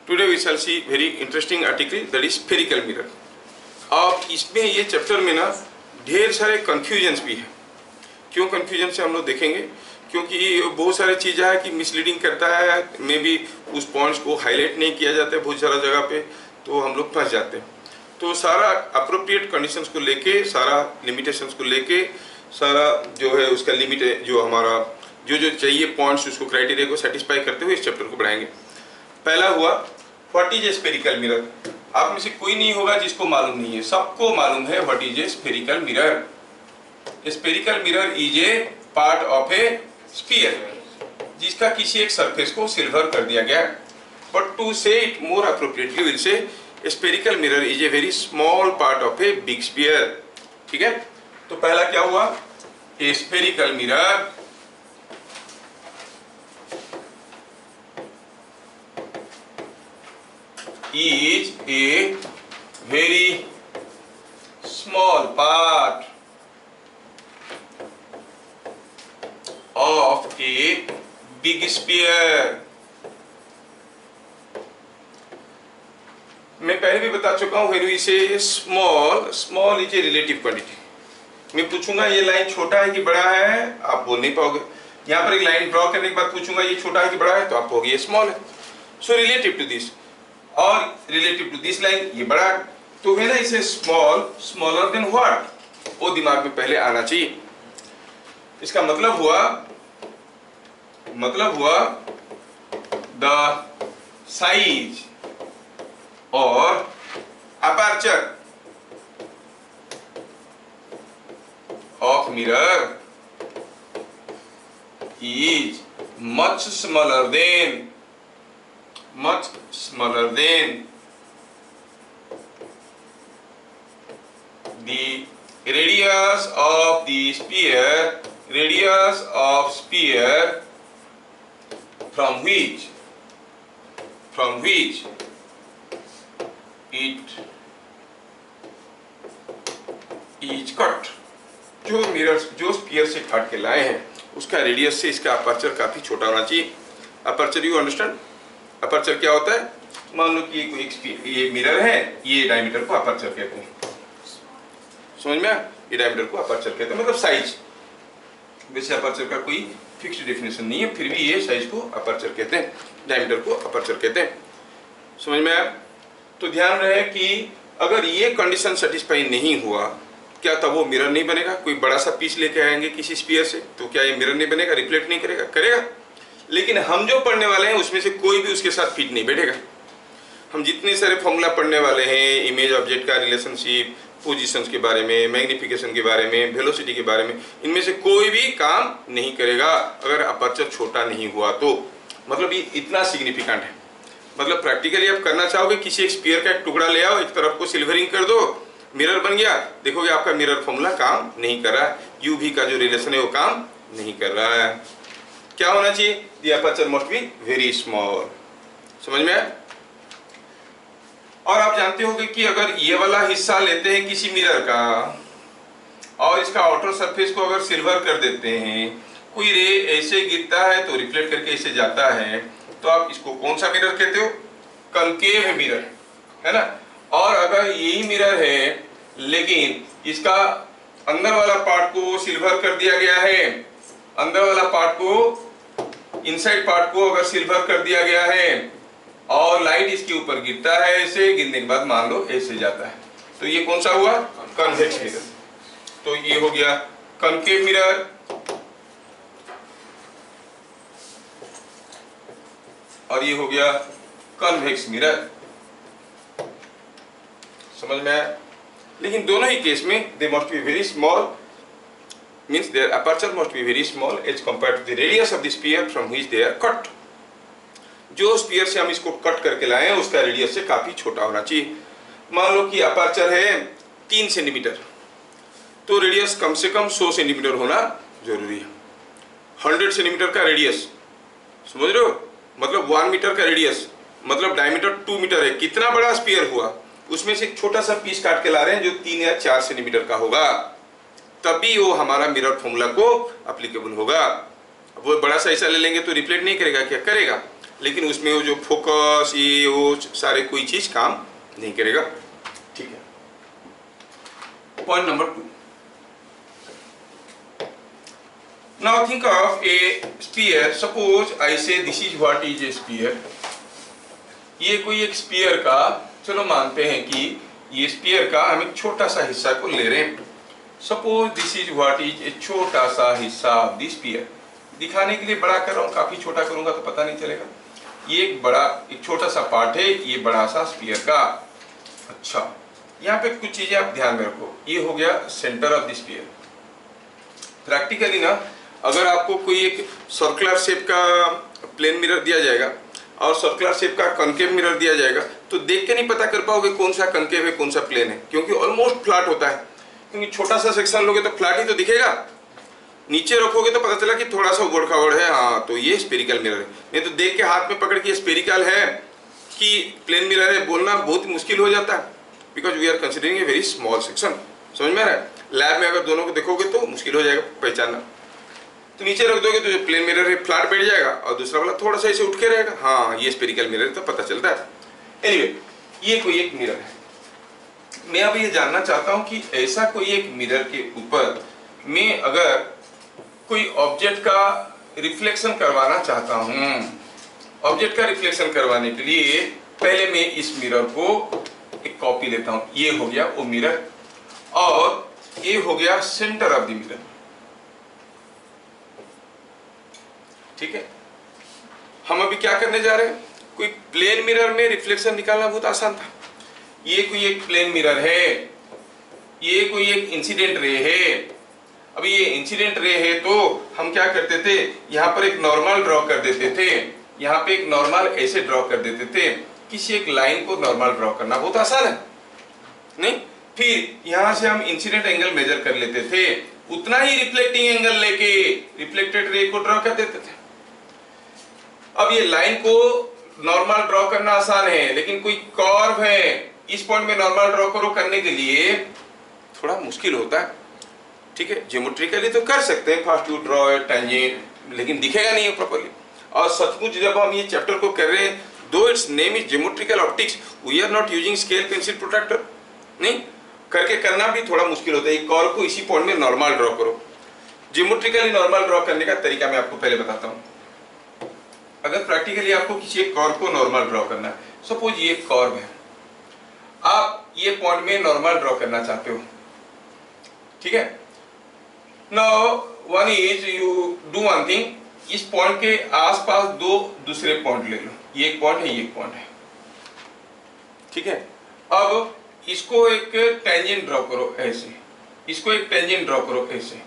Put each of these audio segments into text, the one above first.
Today we shall see very interesting article, that is spherical mirror. अब इसमें ये chapter में ना ढेर सारे कन्फ्यूजन्स भी है। क्यों कन्फ्यूजन से हम लोग देखेंगे, क्योंकि बहुत सारी चीज़ें हैं कि मिसलीडिंग करता है, मे बी उस पॉइंट्स को हाईलाइट नहीं किया जाता है बहुत सारा जगह पे, तो हम लोग फंस जाते हैं। तो सारा अप्रोप्रिएट कंडीशंस को लेके, सारा लिमिटेशंस को लेके, सारा जो है उसका लिमिट जो हमारा जो चाहिए पॉइंट्स, उसको क्राइटेरिया को सेटिस्फाई करते हुए इस चैप्टर को बढ़ाएंगे। पहला हुआ what is A spherical mirror. आप में से कोई नहीं होगा जिसको मालूम नहीं है, सबको मालूम है what is A spherical mirror. Spherical mirror is a part of A sphere जिसका किसी एक सरफेस को सिल्वर कर दिया गया। बट टू से it more appropriately will say spherical mirror is a very small part of a big sphere. ठीक है, तो पहला क्या हुआ, ए spherical mirror is a very small part of a big sphere। मैं पहले भी बता चुका हूं, when we say small, small is a relative quantity। मैं पूछूंगा ये लाइन छोटा है कि बड़ा है, आप बोल नहीं पाओगे। यहाँ पर एक लाइन ड्रॉ करने के बाद पूछूंगा ये छोटा है कि बड़ा है, तो आप कहोगे ये स्मॉल है। सो रिलेटिव टू दिस और रिलेटिव टू दिस लाइन ये बड़ा, तो है ना इसे स्मॉल, स्मॉलर देन व्हाट, वो दिमाग में पहले आना चाहिए। इसका मतलब हुआ द साइज और aperture of mirror is much smaller than the radius of the sphere from which it is cut। जो मिरर्स जो स्फीयर से काट के लाए हैं उसका रेडियस से इसका अपर्चर काफी छोटा होना चाहिए। अपर्चर यू अंडरस्टैंड, अपर्चर क्या होता है, मान लो कि ये मिरर है, ये डायमीटर को अपर्चर कहते हैं। समझ में, ये डायमीटर को अपर्चर कहते हैं, मतलब साइज। वैसे अपर्चर का कोई फिक्स्ड डेफिनेशन नहीं है, फिर भी ये साइज को अपर्चर कहते हैं, डायमीटर को अपर्चर कहते हैं। समझ में आया। तो ध्यान रहे कि अगर ये कंडीशन सेटिस्फाई नहीं हुआ, क्या तब वो मिरर नहीं बनेगा। कोई बड़ा सा पीस लेके आएंगे किसी स्फीयर से, तो क्या ये मिरर नहीं बनेगा, रिफ्लेक्ट नहीं करेगा, करेगा। लेकिन हम जो पढ़ने वाले हैं उसमें से कोई भी उसके साथ फिट नहीं बैठेगा। हम जितने सारे फॉर्मूला पढ़ने वाले हैं, इमेज ऑब्जेक्ट का रिलेशनशिप, पोजीशंस के बारे में, मैग्निफिकेशन के बारे में, वेलोसिटी के बारे में, इनमें से कोई भी काम नहीं करेगा अगर अपर्चर छोटा नहीं हुआ तो। मतलब ये इतना सिग्निफिकेंट है। मतलब प्रैक्टिकली आप करना चाहोगे, किसी एक स्फीयर का एक टुकड़ा ले आओ, एक तरफ को सिल्वरिंग कर दो, मिरर बन गया, देखोगे आपका मिरर फॉर्मूला काम नहीं कर रहा है, यू भी का जो रिलेशन है वो काम नहीं कर रहा है। क्या होना चाहिए, the aperture must be very small. समझ में आया। और आप जानते होंगे कि अगर ये वाला हिस्सा लेते हैं किसी मिरर का और इसका आउटर सरफेस को अगर सिल्वर कर देते हैं, कोई रे ऐसे गिरता है तो रिफ्लेक्ट करके ऐसे जाता है, तो आप इसको कौन सा मिरर कहते हो, कनकेव मिरर, है ना। और अगर यही मिरर है लेकिन इसका अंदर वाला पार्ट को सिल्वर कर दिया गया है, अंदर वाला पार्ट को, इनसाइड पार्ट को अगर सिल्वर कर दिया गया है और लाइट इसके ऊपर गिरता है, ऐसे गिरने के बाद मान लो ऐसे जाता है, तो ये कौन सा हुआ, कन्वेक्स मिरर। तो ये हो गया कनकेव मिरर और ये हो गया कन्वेक्स मिरर। समझ में आया। लेकिन दोनों ही केस में they must be very small, means their aperture must be very small as compared to the radius of the sphere from which they are cut. जो स्फीयर से हम इसको कट करके लाए हैं उसका रेडियस से काफी छोटा होना चाहिए। मान लो कि अपर्चर है 3 सेंटीमीटर, तो रेडियस कम से कम 100 सेंटीमीटर होना जरूरी है। 100 सेंटीमीटर का रेडियस, समझ रहे हो, मतलब 1 मीटर का रेडियस, मतलब डायमीटर 2 मीटर है। कितना बड़ा स्फीयर हुआ, उसमें से एक छोटा सा पीस काट के ला रहे हैं जो 3 या 4 सेंटीमीटर का होगा, तभी वो हमारा मिरर फॉर्मूला को एप्लीकेबल होगा। वो बड़ा सा हिस्सा ले लेंगे तो रिफ्लेक्ट नहीं करेगा, क्या करेगा, लेकिन उसमें वो जो फोकस ये वो सारे कोई चीज काम नहीं करेगा। ठीक है, point number 2। Now think of a sphere. Suppose I say this is what is a sphere. ये कोई एक स्पीयर का, चलो मानते हैं कि ये स्पीयर का हम एक छोटा सा हिस्सा को ले रहे हैं। Suppose this is what is ए छोटा सा हिस्सा ऑफ दिस स्पीयर। दिखाने के लिए बड़ा कर रहा हूँ, काफी छोटा करूंगा तो पता नहीं चलेगा। ये एक छोटा सा पार्ट है, ये बड़ा सा स्पीयर का। अच्छा, यहाँ पे कुछ चीजें आप ध्यान में रखो। ये हो गया centre of the sphere. Practically ना, अगर आपको कोई एक सर्कुलर शेप का प्लेन मिरर दिया जाएगा और सर्कुलर शेप का कनकेव मिरर दिया जाएगा, तो देख के नहीं पता कर पाओगे कौन सा कनकेव है कौन सा प्लेन है, क्योंकि ऑलमोस्ट फ्लैट होता है। क्योंकि छोटा सा सेक्शन लोगे तो फ्लैट ही तो दिखेगा, नीचे रखोगे तो पता चला कि थोड़ा सा उबड़ खाबड़ है, हाँ तो ये स्पेरिकल मिरर है। नहीं तो देख के हाथ में पकड़ के स्पेरिकल है कि प्लेन मिरर है बोलना बहुत मुश्किल हो जाता है, because we are considering a very small section. समझ में आ रहा है? लैब में अगर दोनों को देखोगे तो मुश्किल हो जाएगा पहचानना। तो नीचे रख दोगे तो जो प्लेन मिरर है फ्लैट बैठ जाएगा और दूसरा वाला थोड़ा सा ऐसे उठ के रहेगा, हाँ ये स्पेरिकल मिरर है तो पता चलता है। एनीवे, ये कोई एक मिरर है। मैं अब ये जानना चाहता हूं कि ऐसा कोई एक मिरर के ऊपर मैं अगर कोई ऑब्जेक्ट का रिफ्लेक्शन करवाना चाहता हूं। ऑब्जेक्ट का रिफ्लेक्शन करवाने के लिए पहले मैं इस मिरर को एक कॉपी लेता हूं। ये हो गया वो मिरर और ये हो गया सेंटर ऑफ द मिरर। ठीक है, हम अभी क्या करने जा रहे हैं? कोई प्लेन मिरर में रिफ्लेक्शन निकालना बहुत आसान था। ये कोई एक प्लेन मिरर है, ये कोई एक इंसिडेंट रे है। अभी ये इंसिडेंट रे है तो हम क्या करते थे, यहाँ पर एक नॉर्मल ड्रॉ कर देते थे, यहाँ पे एक नॉर्मल ऐसे ड्रॉ कर देते थे। किसी एक लाइन को नॉर्मल ड्रॉ करना बहुत आसान है, नहीं? फिर यहाँ से हम इंसिडेंट एंगल मेजर कर लेते थे, उतना ही रिफ्लेक्टिंग एंगल लेके रिफ्लेक्टेड रे को ड्रॉ कर देते थे। अब ये लाइन को नॉर्मल ड्रॉ करना आसान है, लेकिन कोई कर्व है, इस पॉइंट में नॉर्मल ड्रॉ करो करने के लिए थोड़ा मुश्किल होता है। ठीक है, ज्योमेट्रिकली तो कर सकते हैं, first you draw a tangent, लेकिन दिखेगा नहीं प्रॉपर्ली। और सचमुच जब हम ये चैप्टर को कर रहे हैं, though its name is geometrical optics, we are not using scale pencil protractor, नहीं करके करना भी थोड़ा मुश्किल होता है। एक कर्व को इसी पॉइंट में नॉर्मल ड्रॉ करो। ज्योमेट्रिकली नॉर्मल ड्रॉ करने का तरीका मैं आपको पहले बताता हूँ। अगर प्रैक्टिकली आपको किसी एक कर्व को नॉर्मल ड्रॉ करना है, सपोज ये कर्व है, आप ये पॉइंट में नॉर्मल ड्रॉ करना चाहते हो। ठीक है, now one is you do one thing, इस पॉइंट के आसपास दो दूसरे पॉइंट ले लो। ये एक पॉइंट है, ये एक पॉइंट है। ठीक है, अब इसको एक टेंजेंट ड्रॉ करो ऐसे, इसको एक टेंजेंट ड्रॉ करो ऐसे।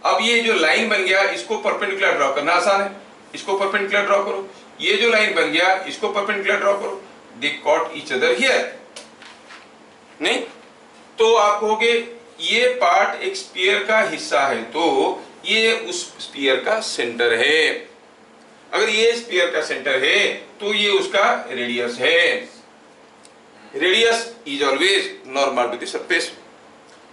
अब ये जो लाइन बन गया, इसको परपेंडिकुलर ड्रॉ करना आसान है, इसको परपेंडिकुलर ड्रॉ करो। ये जो लाइन बन गया, इसको परपेंडिकुलर ड्रॉ करो। They caught each other here, नहीं? तो आप कहोगे ये पार्ट एक स्फीयर का हिस्सा है, तो ये उस स्फीयर का सेंटर है। अगर ये स्फीयर का सेंटर है तो ये उसका रेडियस है। Radius is always normal to the surface.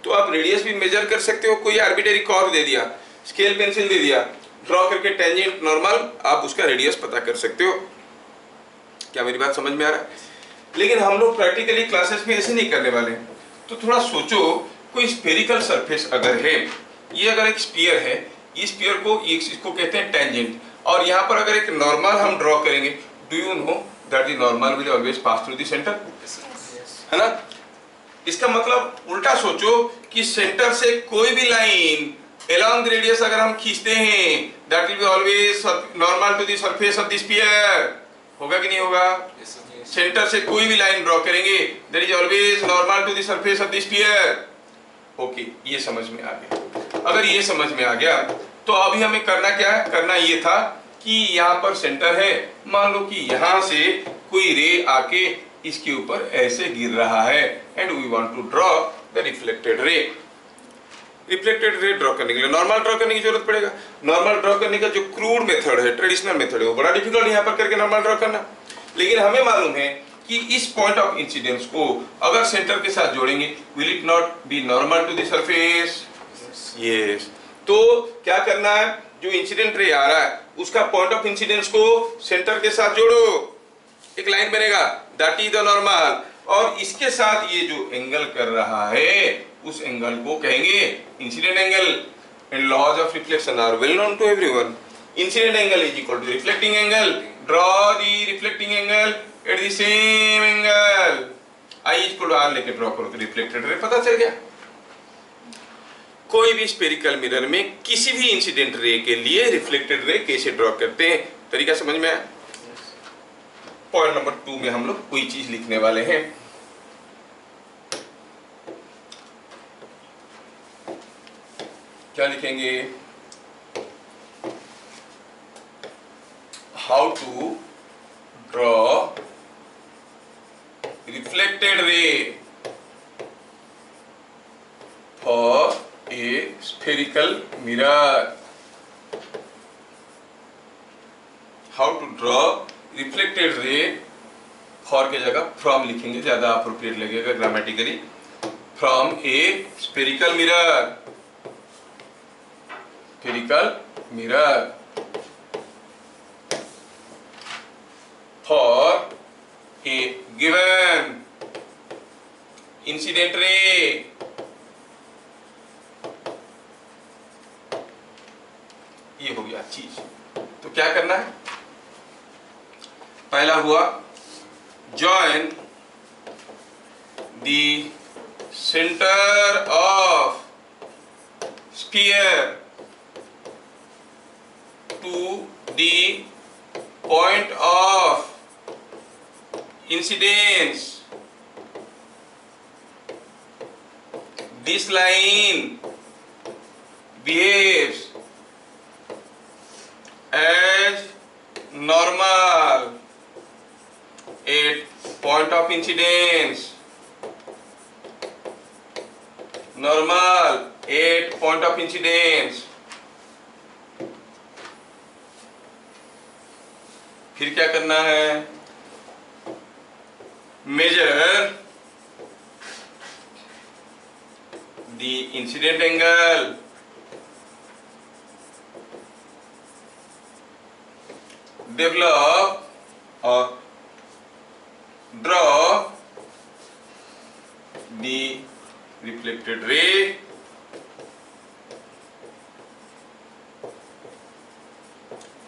तो आप रेडियस भी मेजर कर सकते हो। कोई आर्बिट्रेरी कर्व दे दिया, स्केल पेंसिल दे दिया, ड्रॉ करके टेंजेंट नॉर्मल, आप उसका रेडियस पता कर सकते हो। क्या मेरी बात समझ में आ रहा है? लेकिन हम लोग प्रैक्टिकली क्लासेस में ऐसे नहीं करने वाले। तो थोड़ा सोचो, कोई स्फेरिकल सरफेस अगर है, ये अगर एक स्फीयर है, इस स्फीयर को इसको कहते हैं टेंजेंट, और यहाँ पर अगर एक नॉर्मल हम ड्रॉ करेंगे, do you know that the normal will always pass through the centre, है ना? इसका मतलब उल्टा सोचो कि सेंटर से कोई भी लाइन along the radius अगर हम खींचते हैं, that will be always normal to the surface of the sphere। होगा कि नहीं होगा? सेंटर से कोई भी लाइन ड्रॉ करेंगे, that is always normal to the surface of the sphere। Okay, ये समझ में आ गया। अगर ये समझ में आ गया तो अभी हमें करना क्या है? करना ये था कि यहाँ पर सेंटर है, मान लो कि यहाँ से कोई रे आके इसके ऊपर ऐसे गिर रहा है, and we want to draw the reflected ray. Reflected ray draw करने के लिए नॉर्मल ड्रॉ करने की जरूरत पड़ेगा। नॉर्मल ड्रॉ करने का जो क्रूड मेथड है, ट्रेडिशनल मेथड है, वो बड़ा डिफिकल्ट यहाँ पर करके नॉर्मल ड्रॉ करना। लेकिन हमें मालूम है कि इस पॉइंट ऑफ इंसिडेंस को अगर सेंटर के साथ जोड़ेंगे, will it not be normal to the surface? Yes. तो क्या करना है? जो इंसिडेंट रे आ रहा है उसका पॉइंट ऑफ इंसिडेंस को सेंटर के साथ जोड़ो, एक लाइन बनेगा, दैट इज द नॉर्मल। और इसके साथ ये जो एंगल कर रहा है उस एंगल को कहेंगे incident angle. And laws of reflection are well known to everyone. Incident angle is equal to reflecting angle, draw the reflecting angle at the same angle. I is equal to R लेके draw करो तो reflected ray पता चल गया। कोई भी spherical mirror में किसी भी इंसिडेंट रे के लिए रिफ्लेक्टेड रे कैसे ड्रॉ करते हैं, तरीका समझ में आया। पॉइंट नंबर 2 में हम लोग कोई चीज लिखने वाले हैं। क्या लिखेंगे? How to draw reflected ray for a spherical mirror। How to draw reflected ray for के जगह from लिखेंगे, ज्यादा अप्रोप्रिएट लगेगा grammatically. From a spherical mirror, spherical mirror for a given incident ray। ये हो गया चीज। तो क्या करना है? पहला हुआ join the centre of sphere to the point of incidence. This line behaves as normal at point of incidence, normal at point of incidence। फिर क्या करना है? measure the incident angle develop or draw the reflected ray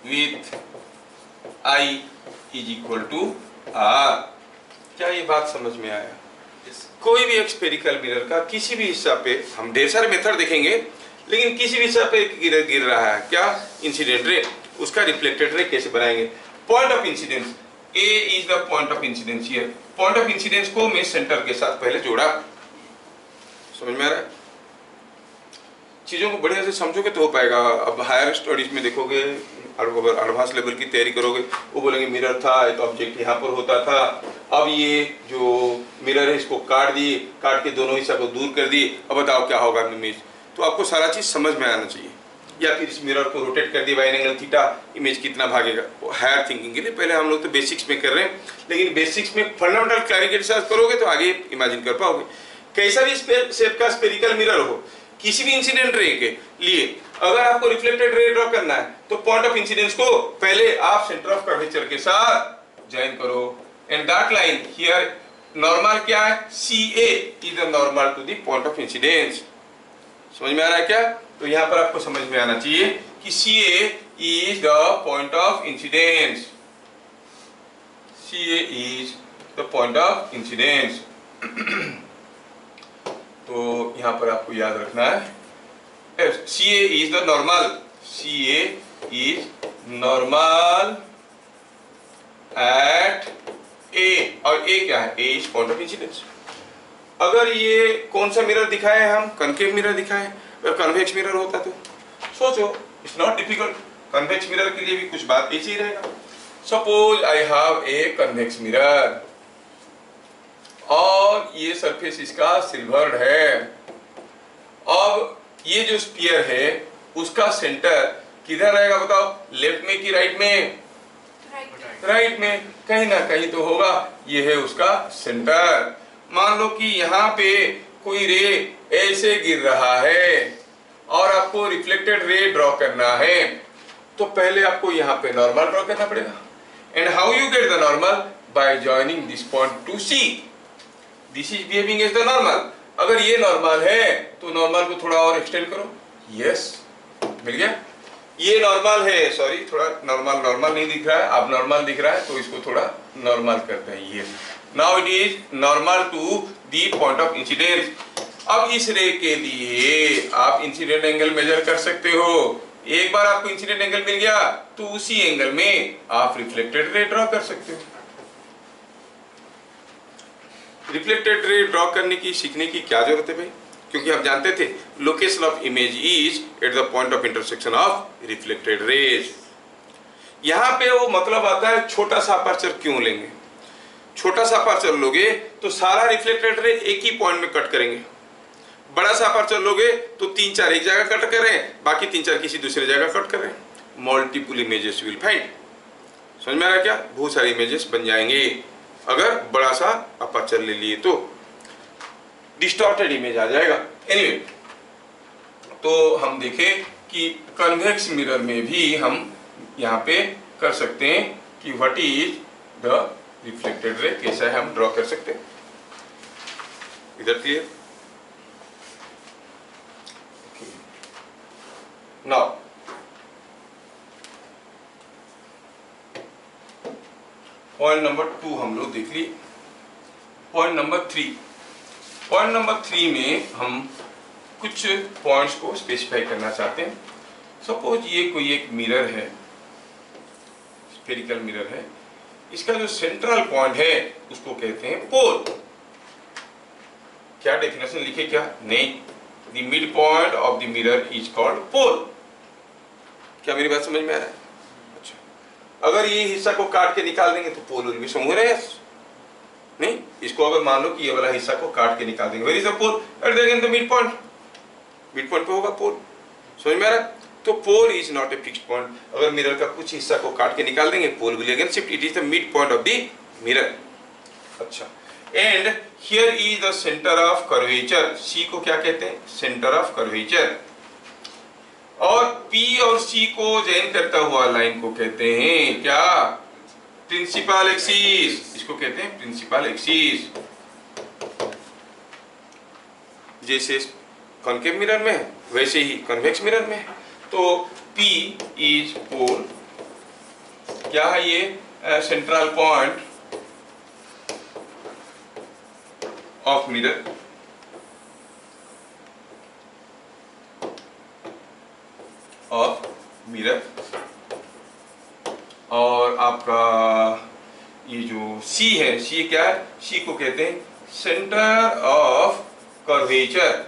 with I is equal to R। क्या ये बात समझ में आया? कोई भी एक स्फेरिकल मिरर का किसी भी हिस्सा पे हम ढेर सारे मेथड देखेंगे, लेकिन किसी भी हिस्सा पे गिर रहा है क्या इंसिडेंट रे, उसका रिफ्लेक्टेड रे कैसे बनाएंगे? Point of incidence, A is the point of incidence here. Point of incidence को मैं सेंटर के साथ पहले जोड़ा। समझ में आ रहा है? चीजों को बढ़िया से समझोगे तो हो पाएगा। अब हायर स्टडीज में देखोगे, एडवांस लेवल की तैयारी करोगे, वो बोलेंगे मिरर था एक ऑब्जेक्ट यहाँ पर होता था, अब ये जो मिरर है इसको काट दिए, काट के दोनों हिस्सा को दूर कर दिए, अब बताओ क्या होगा इमेज। तो आपको सारा चीज समझ में आना चाहिए। या फिर इस मिरर को रोटेट कर दिया बाय एंगल थीटा, इमेज कितना भागेगा। वो हायर थिंकिंग के लिए पहले हम लोग तो बेसिक्स में कर रहे हैं, लेकिन बेसिक्स में फंडामेंटल क्लैरिटी के साथ करोगे तो आगे इमेजिन कर पाओगे। कैसा भी शेप का स्फेरिकल मिरर हो, किसी भी इंसिडेंट रे के लिए अगर आपको रिफ्लेक्टेड रे ड्रॉ करना है तो पॉइंट ऑफ इंसिडेंस को पहले आप सेंटर ऑफ कर्वेचर के साथ ज्वाइन करो। And that line here normal क्या है? CA is the normal to the point of incidence. समझ में आ रहा है क्या? तो यहाँ पर आपको समझ में आना चाहिए कि CA is the point of incidence. CA is the point of incidence. तो यहाँ पर आपको याद रखना है CA is the normal, CA is normal at A, और A क्या है? A is point of incidence. अगर ये कौन सा मिरर दिखाए हम? कनकेव मिरर दिखाए। अगर कन्वेक्स मिरर होता तो सोचो, it's not difficult. Convex mirror के लिए भी कुछ बात ऐसी ही रहेगा। Suppose I have a convex mirror और ये सरफेस इसका सिल्वर्ड है। अब ये जो स्फीयर है उसका सेंटर किधर रहेगा बताओ? लेफ्ट में कि राइट में? राइट में। कहीं ना कहीं तो होगा। ये है उसका सेंटर। मान लो कि यहाँ पे कोई रे ऐसे गिर रहा है और आपको रिफ्लेक्टेड रे ड्रॉ करना है, तो पहले आपको यहाँ पे नॉर्मल ड्रॉ करना पड़ेगा। And how you get the normal? By joining this point to C. This is behaving as the normal. अगर ये नॉर्मल है तो नॉर्मल को थोड़ा और एक्सटेंड करो। यस, मिल गया। ये नॉर्मल है, सॉरी थोड़ा नॉर्मल नहीं दिख रहा है, अब नॉर्मल दिख रहा है तो इसको थोड़ा नॉर्मल करते हैं। ये now it is normal to the point of incidence. अब इस रे के लिए आप इंसिडेंट एंगल मेजर कर सकते हो। एक बार आपको इंसिडेंट एंगल मिल गया तो उसी एंगल में आप रिफ्लेक्टेड रे ड्रॉ कर सकते हो। रिफ्लेक्टेड रे ड्रॉ करने की सीखने की क्या जरूरत है भाई? क्योंकि हम जानते थे location of image is at the point of intersection of reflected raise. यहां पे वो मतलब आता है छोटा सा अपर्चर क्यों लेंगे? छोटा सा अपर्चर लोगे तो सारा रिफ्लेक्टेड रे एक ही पॉइंट में कट करेंगे। बड़ा सा अपर्चर लोगे तो 3-4 एक जगह कट करें, बाकी 3-4 किसी दूसरे जगह कट करें। Multiple images will find. समझ में आ रहा क्या? बहुत सारे इमेजेस बन जाएंगे अगर बड़ा सा अपर्चर ले लिए तो डिस्टॉर्टेड इमेज आ जाएगा। एनीवे, तो हम देखें कि कन्वेक्स मिरर में भी हम यहाँ पे कर सकते हैं कि व्हाट इज द रिफ्लेक्टेड रे, कैसा है हम ड्रॉ कर सकते हैं। इधर क्लियर? नाउ पॉइंट नंबर 2 हम लोग देख लिए। पॉइंट नंबर 3 में हम कुछ पॉइंट्स को स्पेसिफाई करना चाहते हैं। सपोज ये कोई एक मिरर है, स्फेरिकल मिरर है, इसका जो सेंट्रल पॉइंट है उसको कहते हैं पोल। क्या डेफिनेशन लिखे? क्या नहीं, the mid point of the mirror is called pole. क्या मेरी बात समझ में आ रहा है? अच्छा, अगर ये हिस्सा को काट के निकाल देंगे तो pole will be somewhere else. नहीं, इसको अगर मान लो कि ये वाला हिस्सा को काट के निकाल देंगे, where is the pole? At the end the mid point. Mid point पे होगा पोल। समझ में आ रहा है? तो pole is not a fixed point. अगर मिरर का कुछ हिस्सा को काट के निकाल देंगे, pole will again shift. It is the mid point of the mirror. अच्छा, and here is the centre of curvature. C को क्या कहते हैं? Centre of curvature. और P और C को जॉइन करता हुआ लाइन को कहते हैं क्या? Principal axis. इसको कहते हैं प्रिंसिपल एक्सिस। जैसे कॉन्केव मिरर में वैसे ही कन्वेक्स मिरर में। तो P इज पोल। क्या है ये? Central point of mirror. Of mirror. और आपका ये जो C है, C क्या है? C को कहते हैं सेंटर ऑफ कर्वेचर,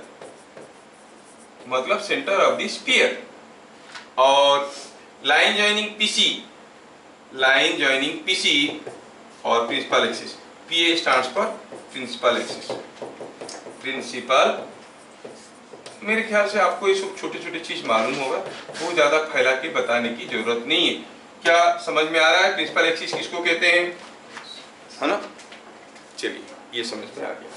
मतलब सेंटर ऑफ द स्फीयर। और line joining PC, line joining PC और principal axis. PA stands for principal axis. Principal, मेरे ख्याल से आपको ये सब छोटे छोटे चीज मालूम होगा, बहुत ज्यादा फैला के बताने की जरूरत नहीं है। क्या समझ में आ रहा है? प्रिंसिपल एक्सिस किसको कहते हैं, है ना? चलिए, ये समझ में आ गया।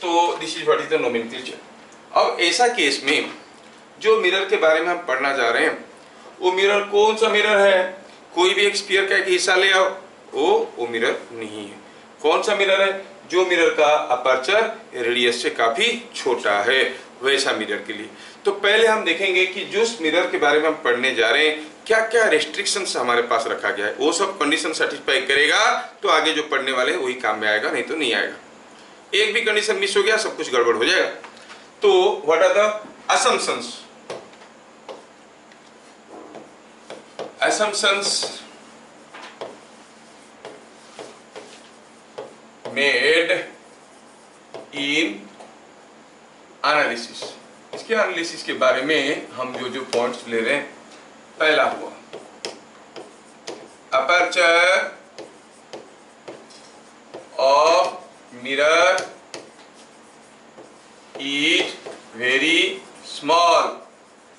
तो this is what is the nomenclature. अब ऐसा केस में जो मिरर के बारे में हम पढ़ना जा रहे हैं, वो मिरर कौन सा मिरर है? कोई भी एक स्फीयर का एक हिस्सा ले आओ, वो मिरर नहीं है। कौन सा मिरर है? जो मिरर का अपर्चर रेडियस से काफी छोटा है, वैसा मिरर के लिए। तो पहले हम देखेंगे कि जिस मिरर के बारे में हम पढ़ने जा रहे हैं, क्या क्या रेस्ट्रिक्शंस हमारे पास रखा गया है। वो सब कंडीशन सेटिस्फाई करेगा तो आगे जो पढ़ने वाले हैं वही काम में आएगा, नहीं तो नहीं आएगा। एक भी कंडीशन मिस हो गया, सब कुछ गड़बड़ हो जाएगा। तो what are the assumptions? Assumptions made in analysis। इसके एनालिसिस के बारे में हम जो पॉइंट्स ले रहे हैं, पहला हुआ aperture of mirror is very small.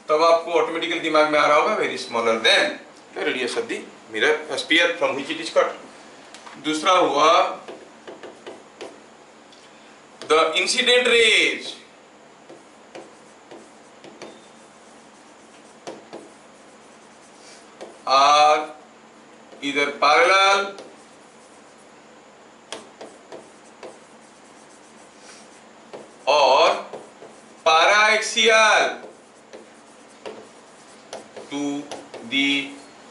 तब आपको ऑटोमेटिकली दिमाग में आ रहा होगा very smaller than the radius of the mirror sphere from which it is cut. दूसरा हुआ the incident raise are either parallel or para-axial to the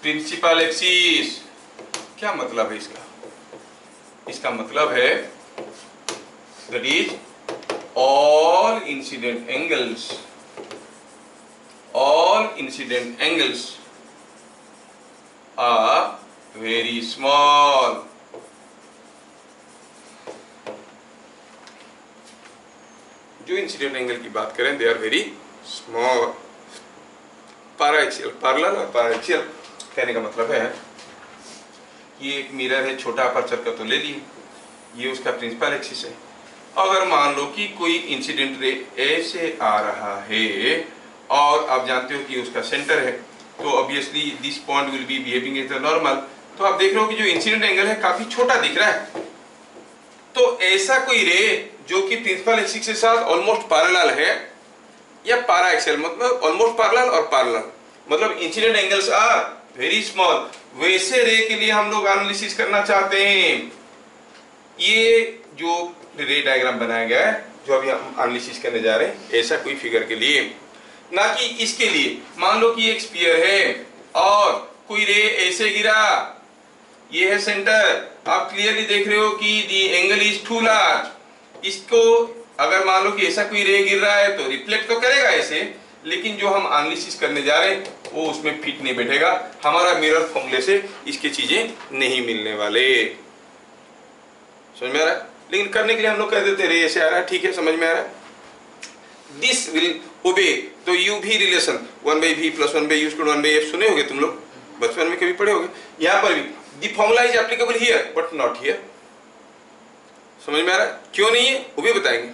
principal axis। क्या मतलब है इसका? इसका मतलब है that is all incident angles are very small। जो इंसिडेंट एंगल की बात करें they are very small. Paraxial, parallel और पैराएक्सियल कहने का मतलब है ये एक मिरर है, छोटा अपर्चर का तो ले लिए, ये उसका प्रिंसिपल एक्सिस है। अगर मान लो कि कोई इंसिडेंट रे ऐसे आ रहा है और आप जानते हो कि उसका सेंटर है, तो obviously this point will be behaving as the normal. तो आप देख रहे हो कि जो इंसिडेंट एंगल है काफी छोटा दिख रहा है। तो ऐसा कोई रे जो कि प्रिंसिपल एक्सिस के साथ ऑलमोस्ट पैरेलल है या पैरा एक्सियल, मतलब ऑलमोस्ट पैरेलल और पैरेलल, मतलब incident angles are very small, वैसे रे के लिए हम लोग एनालिसिस करना चाहते हैं। ये जो रे डायग्राम बनाया गया है जो अभी हम एनालिसिस करने जा रहे हैं, ऐसा कोई फिगर के लिए, ना कि इसके लिए। मान लो कि एक स्फीयर है और कोई रे ऐसे गिरा, ये है सेंटर, आप क्लियरली देख रहे हो कि the angle is too large. इसको अगर मान लो कि ऐसा कोई रे गिर रहा है तो रिफ्लेक्ट तो करेगा ऐसे, लेकिन जो हम एनालिसिस करने जा रहे हैं वो उसमें फिट नहीं बैठेगा। हमारा मिरर फॉर्मूले से इसकी चीजें नहीं मिलने वाले। समझ में आ रहा है? लेकिन करने के लिए हम लोग कह देते रे ऐसे आ रहा है, ठीक है, समझ में आ रहा है। दिस विल ओबे तो यू भी रिलेशन 1/v + 1/u = 1/f सुने होगे तुम लोग, बचपन में कभी पढ़े होगे। यहाँ पर भी the formula is applicable here but not here. समझ में आ रहा है? क्यों नहीं है वो भी बताएंगे।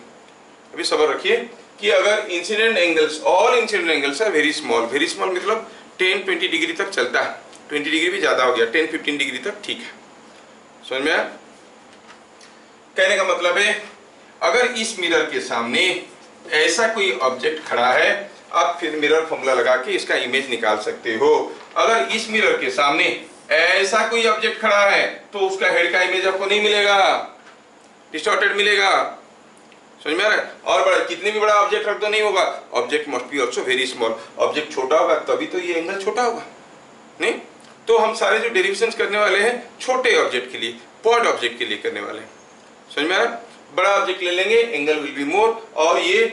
अभी सब्र रखिए कि अगर incident angles, all incident angles are very small मतलब 10-20 डिग्री तक चलता है, 20 डिग्री भी ज्यादा हो गया, 10-15 डिग्री तक ठीक है। समझ में आया? कहने का मतलब है अगर इस मिरर के सामने ऐसा कोई ऑब्जेक्ट खड़ा है, आप फिर मिरर फॉर्मूला लगा के इसका इमेज निकाल सकते हो। अगर इस मिरर के सामने ऐसा कोई ऑब्जेक्ट खड़ा है तो उसका हेड का इमेज आपको नहीं मिलेगा, डिस्टॉर्टेड मिलेगा। समझ में आ रहा है? और बड़ा, कितने भी बड़ा ऑब्जेक्ट रख दो नहीं होगा, object must be also very small. Object छोटा होगा तभी तो ये एंगल छोटा होगा, नहीं? तो हम सारे जो डेरिवेशंस करने वाले हैं छोटे ऑब्जेक्ट के लिए, पॉइंट ऑब्जेक्ट के लिए करने वाले हैं। समझ में आ रहा है? बड़ा ऑब्जेक्ट ले लेंगे, एंगल विल बी मोर और ये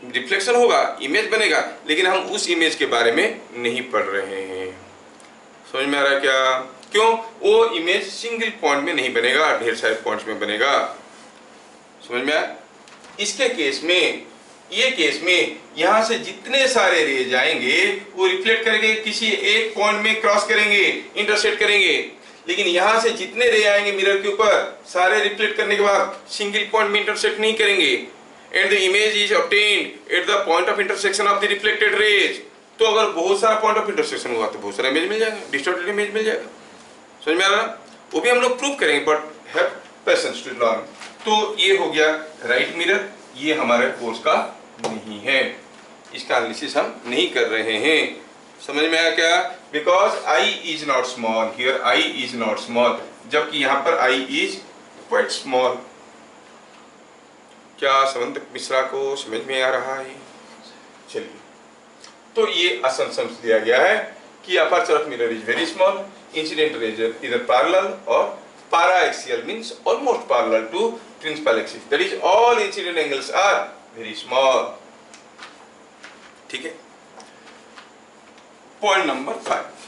रिफ्लेक्शन होगा, इमेज बनेगा, लेकिन हम उस इमेज के बारे में नहीं पढ़ रहे हैं। समझ में आ रहा है क्या? क्यों? वो इमेज सिंगल पॉइंट में नहीं बनेगा, ढेर सारे पॉइंट्स में बनेगा। समझ में आया? इसके केस में, ये केस में यहां से जितने सारे रे जाएंगे वो रिफ्लेक्ट करके किसी एक पॉइंट में क्रॉस करेंगे, इंटरसेक्ट करेंगे। लेकिन यहां से जितने रे आएंगे मिरर के ऊपर, सारे रिफ्लेक्ट करने के बाद सिंगल पॉइंट में इंटरसेक्ट नहीं करेंगे। And the image is obtained eight the point of intersection of the reflected raise. तो अगर बहुत सारा पॉइंट ऑफ इंटरसेक्शन हुआ तो बहुत सारा इमेज मिल जाएगा, डिस्टॉर्टेड इमेज मिल जाएगा। समझ में आ रहा है? वो भी हम लोग प्रूव करेंगे, but have patience to learn. तो ये हो गया राइट मिरर, ये हमारे कोर्स का नहीं है, इसका एनालिसिस हम नहीं कर रहे हैं। समझ में आया क्या? Because I is not small here, I is not small, जबकि यहाँ पर आई इज क्वाइट स्मॉल। क्या समंत मिश्रा को समझ में आ रहा है? चलिए, तो ये असम्पशन दिया गया है कि aperture of mirror is very small, incident raise इधर पैरेलल और para-axial means almost parallel to principal axis, that is all incident angles are very small। ठीक है? Point number 5,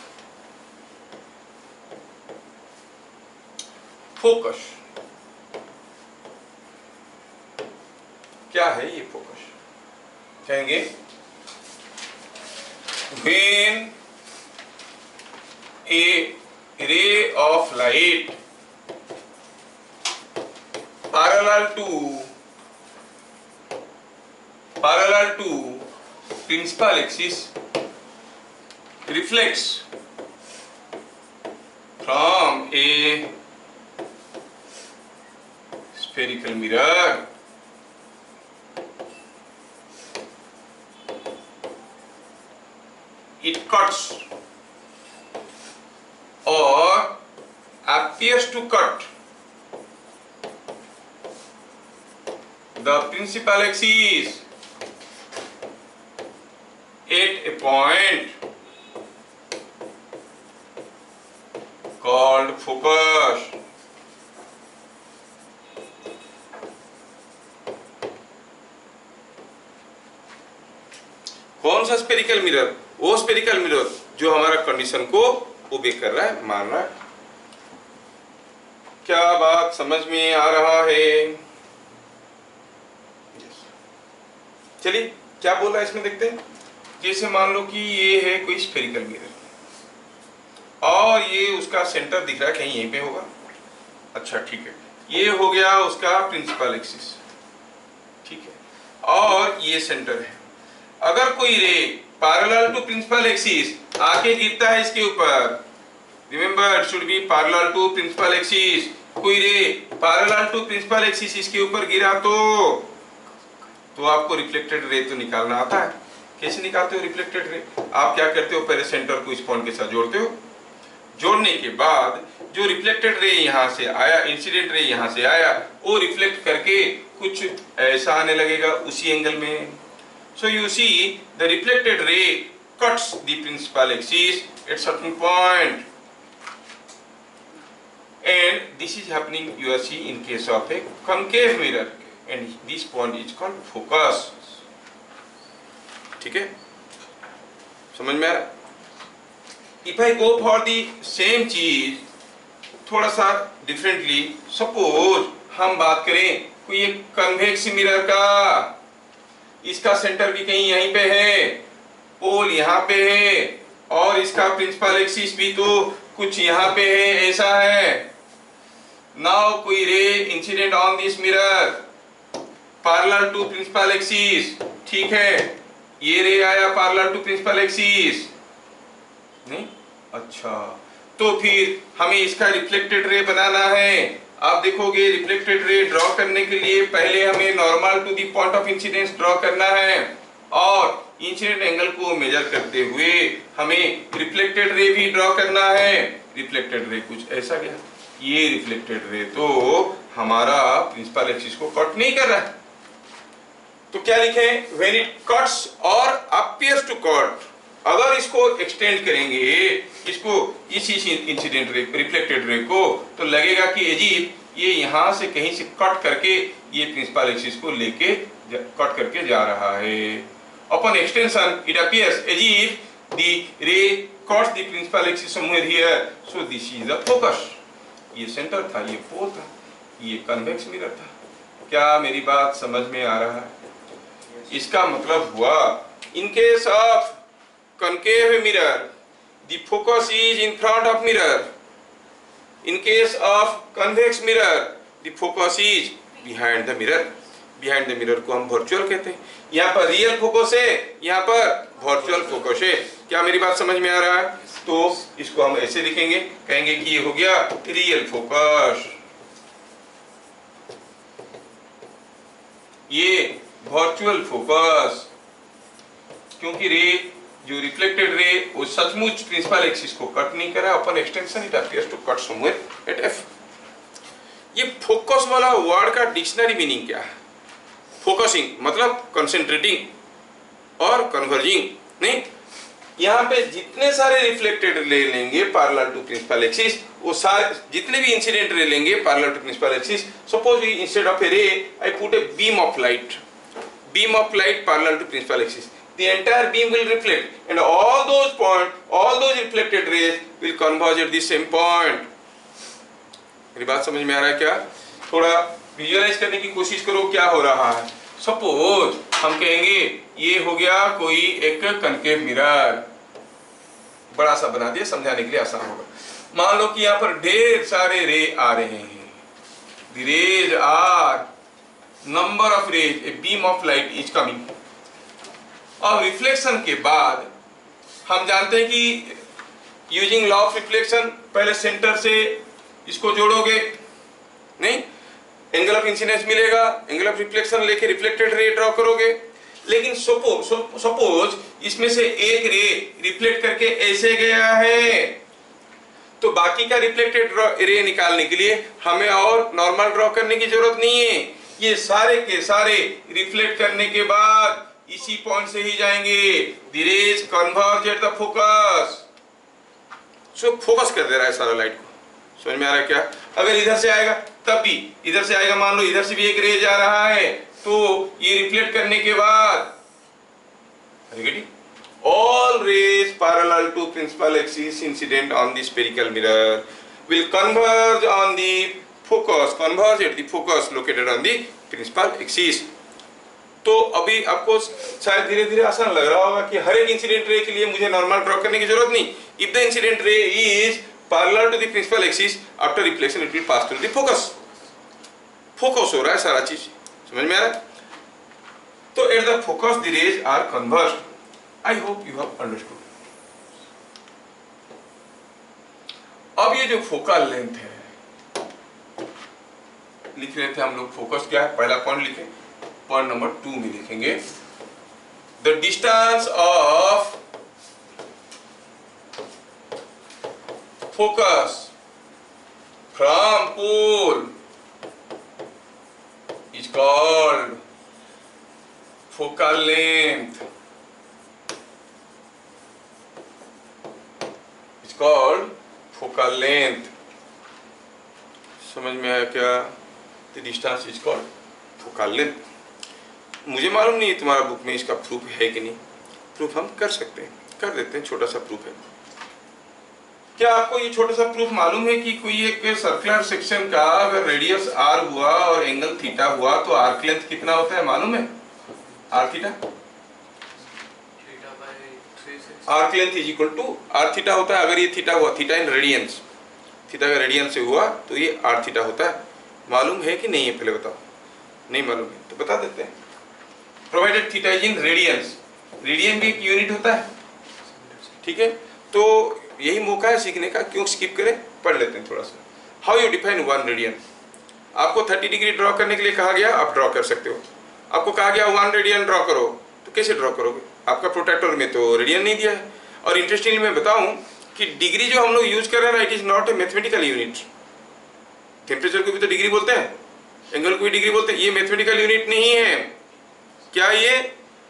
focus. क्या है ये फोकस? कहेंगे when a ray of light parallel to principal axis reflects from a spherical mirror, it cuts appears to cut the principal axis at a point called focus. कौन सा spherical mirror? वो spherical mirror जो हमारा condition को ओबे कर रहा है, मान रहा है। क्या बात समझ में आ रहा है? चलिए क्या बोल रहा है इसमें देखते हैं। जैसे मान लो कि ये है कोई स्फेरिकल मिरर और ये उसका सेंटर दिख रहा है कहीं यहीं पे होगा। अच्छा ठीक है, ये हो गया उसका प्रिंसिपल एक्सिस, ठीक है, और ये सेंटर है। अगर कोई ray parallel to principal axis आके गिरता है इसके ऊपर, remember it should be parallel to principal axis, कोई ray parallel to principal axis इसके ऊपर गिरा तो आपको रिफ्लेक्टेड रे तो निकालना आता है। कैसे निकालते हो रिफ्लेक्टेड रे? आप क्या करते हो, पहले सेंटर को इस पॉइंट के साथ जोड़ते हो, जोड़ने के बाद जो रिफ्लेक्टेड रे यहाँ से आया, इंसिडेंट रे यहाँ से आया, वो रिफ्लेक्ट करके कुछ ऐसा आने लगेगा उसी एंगल में। So you see the reflected ray cuts the principal axis at certain point, and this is happening you are see in case of a concave mirror, and this point is called focus. ठीक है, समझ में आ रहा? If I go for the same चीज थोड़ा सा differently, suppose हम बात करें कोई एक कन्वेक्स मिरर का, इसका सेंटर भी कहीं यहीं पे है, पोल यहाँ पे है, और इसका प्रिंसिपल एक्सिस भी तो कुछ यहाँ पे है, ऐसा है। नाउ कोई ray incident on this mirror parallel to principal axis, ठीक है, ये रे आया पैरेलल टू प्रिंसिपल एक्सिस, नहीं? अच्छा, तो फिर हमें इसका रिफ्लेक्टेड रे बनाना है। आप देखोगे रिफ्लेक्टेड रे ड्रॉ करने के लिए पहले हमें normal to the point of incidence draw करना है, और इंसिडेंट एंगल को मेजर करते हुए हमें रिफ्लेक्टेड रे भी ड्रॉ करना है। रिफ्लेक्टेड रे कुछ ऐसा गया, ये रिफ्लेक्टेड रे तो हमारा प्रिंसिपल एक्सिस को कट नहीं कर रहा है, तो क्या लिखें, व्हेन इट कट्स और अपीयर्स टू कट। अगर इसको एक्सटेंड करेंगे, इसको इस इंसिडेंट रे रिफ्लेक्टेड रे को, तो लगेगा कि अजीब ये यहाँ से कहीं से कट करके ये प्रिंसिपल एक्सिस को लेके कट करके जा रहा है। Upon extension it appears as if the ray cuts the principal axis somewhere here, so this is the focus. ये सेंटर था, ये पोल था, ये कन्वेक्स मिरर था। क्या मेरी बात समझ में आ रहा है? इसका मतलब हुआ in case of concave mirror the focus is in front of mirror, in case of convex mirror the focus is behind the mirror। behind the mirror को हम वर्चुअल कहते हैं। यहाँ पर रियल फोकस है, यहाँ पर वर्चुअल फोकस है। क्या मेरी बात समझ में आ रहा है? तो इसको हम ऐसे लिखेंगे, कहेंगे कि ये हो गया रियल फोकस, ये वर्चुअल फोकस, क्योंकि रे जो रिफ्लेक्टेड रे वो सचमुच प्रिंसिपल एक्सिस को कट नहीं करा, अपन extension it appears to cut somewhere at F. ये फोकस वाला वर्ड का डिक्शनरी मीनिंग क्या है? फोकसिंग मतलब कंसंट्रेटिंग और कन्वर्जिंग, नहीं? यहाँ पे जितने सारे रिफ्लेक्टेड रे लेंगे पैरेलल टू प्रिंसिपल एक्सिस, वो सारे जितने भी इंसिडेंट रे लेंगे parallel to principal axis, suppose instead of a ray I put a beam of light parallel to principal axis, the entire beam will reflect, and all those reflected rays will converge at the same point। मेरी बात समझ में आ रहा है क्या? थोड़ा visualise करने की कोशिश करो क्या हो रहा है। सपोज हम कहेंगे ये हो गया कोई एक कनकेव मिरर, बड़ा सा बना दिया समझाने के लिए आसान होगा। मान लो कि यहाँ पर ढेर सारे रे आ रहे हैं, the rays are number of rays, a beam of light is coming। और रिफ्लेक्शन के बाद हम जानते हैं कि यूजिंग लॉ ऑफ रिफ्लेक्शन पहले सेंटर से इसको जोड़ोगे, नहीं? एंगल ऑफ इंसिडेंस मिलेगा, एंगल ऑफ रिफ्लेक्शन लेके रिफ्लेक्टेड रे ड्रॉ करोगे। लेकिन सपोज इसमें से एक रे रिफ्लेक्ट करके ऐसे गया है, तो बाकी का रिफ्लेक्टेड रे निकालने के लिए हमें और नॉर्मल ड्रॉ करने की जरूरत नहीं है। ये सारे के सारे रिफ्लेक्ट करने के बाद इसी पॉइंट से ही जाएंगे। The rays converge at the focus. So focus कर दे रहा है सारा लाइट को। समझ में आ रहा है क्या? अगर इधर से आएगा तब भी, इधर से आएगा, मान लो इधर से भी एक रे जा रहा है, तो ये रिफ्लेक्ट करने के बाद all rays parallel to principal axis incident on the spherical mirror will converge on the focus, converge at the focus located on the principal axis। तो अभी आपको शायद धीरे धीरे आसान लग रहा होगा कि हर एक इंसिडेंट रे के लिए मुझे नॉर्मल ड्रॉ करने की जरूरत नहीं। If the incident ray is parallel to the principal axis after reflection it will pass through the focus. Focus हो रहा है सारा चीज, समझ में आ रहा है? तो at the focus the rays are converged. I hope you have understood। अब ये जो फोकल लेंथ है, लिख रहे थे हम लोग, फोकस क्या है? पहला पॉइंट लिखे, पॉइंट नंबर 2 में लिखेंगे the distance of focus from pole is called focal length, called focal length। समझ में आया क्या? The distance is called focal length। मुझे मालूम नहीं तुम्हारा बुक में इसका प्रूफ है कि नहीं। प्रूफ हम कर सकते हैं, कर देते हैं, छोटा सा प्रूफ है। क्या आपको ये छोटा सा प्रूफ मालूम है कि कोई एक सर्कुलर सेक्शन का अगर रेडियस r हुआ और एंगल थीटा हुआ तो आर्क लेंथ कितना होता है मालूम है? R theta, arc length is equal to R theta होता है। अगर ये थीटा हुआ, थीटा इन रेडियंस, थीटा का रेडियन से हुआ तो ये आर थीटा होता है। मालूम है कि नहीं है? पहले बताओ। नहीं मालूम है तो बता देते हैं। Provided theta is in radiance, radian भी एक यूनिट होता है, ठीक है? तो यही मौका है सीखने का, क्यों स्किप करें, पढ़ लेते हैं थोड़ा सा। How you define 1 radian? आपको 30 डिग्री ड्रॉ करने के लिए कहा गया, आप ड्रॉ कर सकते हो। आपको कहा गया 1 रेडियन ड्रॉ करो, तो कैसे ड्रॉ करोगे? आपका प्रोटेक्टर में तो रेडियन नहीं दिया है। और इंटरेस्टिंगली मैं बताऊं कि डिग्री जो हम लोग यूज कर रहे हैं ना, it is not A mathematical unit. Temperature को भी तो डिग्री बोलते हैं, एंगल को भी डिग्री बोलते हैं, ये मैथमेटिकल यूनिट नहीं है। क्या ये?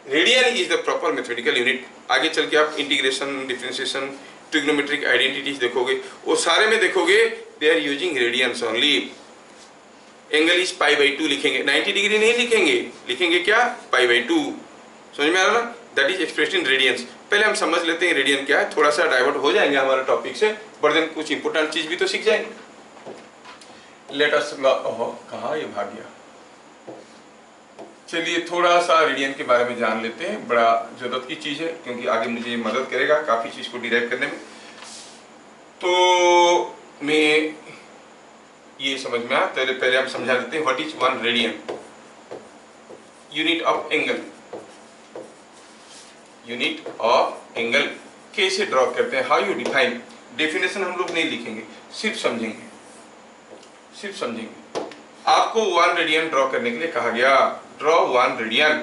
Radian is the proper mathematical unit. आगे चल के आप इंटीग्रेशन, डिफरेंशिएशन, ट्रिग्नोमेट्रिक आइडेंटिटीज देखोगे, वो सारे में देखोगे they are using radians only. Angle is π/2 लिखेंगे, 90 डिग्री नहीं लिखेंगे, लिखेंगे क्या? π/2। समझ में आ रहा ना? That is expressed in radiance. पहले हम समझ लेते हैं रेडियन क्या है, थोड़ा सा डाइवर्ट हो जाएंगे हमारे टॉपिक से, बट देन कुछ इंपोर्टेंट चीज भी तो सीख जाएंगे। लेट अस, कहाँ ये भाग गया? चलिए थोड़ा सा रेडियन के बारे में जान लेते हैं, बड़ा जरूरत की चीज है, क्योंकि आगे मुझे मदद करेगा काफी चीज को डिराइव करने में। तो मैं ये समझ में आया, पहले हम समझा देते हैं what is 1 radian. Unit of angle, unit of angle कैसे ड्रॉ करते हैं, हाउ यू डिफाइन। डेफिनेशन हम लोग नहीं लिखेंगे, सिर्फ समझेंगे, सिर्फ समझेंगे। आपको 1 रेडियन ड्रॉ करने के लिए कहा गया, ड्रॉ 1 रेडियन।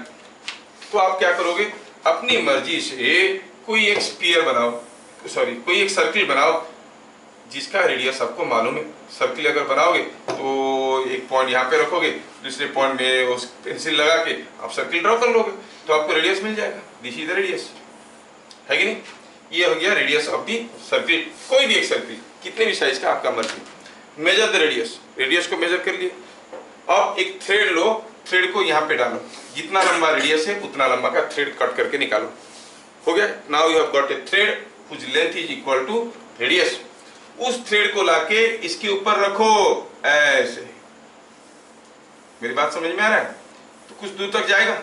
तो आप क्या करोगे? अपनी मर्जी से कोई एक स्फीयर बनाओ, सॉरी कोई एक सर्किल बनाओ जिसका रेडियस आपको मालूम है। सर्किल अगर बनाओगे तो एक पॉइंट यहाँ पे रखोगे, दूसरे पॉइंट में उस पेंसिल लगा के आप सर्किल ड्रॉ कर लोगे, तो आपको रेडियस मिल जाएगा। दिस इज द रेडियस, है कि नहीं? ये हो गया रेडियस ऑफ दी सर्किल। कोई भी एक सर्किल, कितने भी साइज का, आपका मर्जी। मेजर द रेडियस, रेडियस को मेजर कर लिए। अब एक थ्रेड लो, थ्रेड को यहाँ पे डालो, जितना लंबा रेडियस है उतना लंबा का थ्रेड कट करके निकालो। हो गया? Now you have got a thread which length is equal to radius. उस थ्रेड को लाके इसके ऊपर रखो ऐसे। मेरी बात समझ में आ रहा है? तो कुछ दूर तक जाएगा।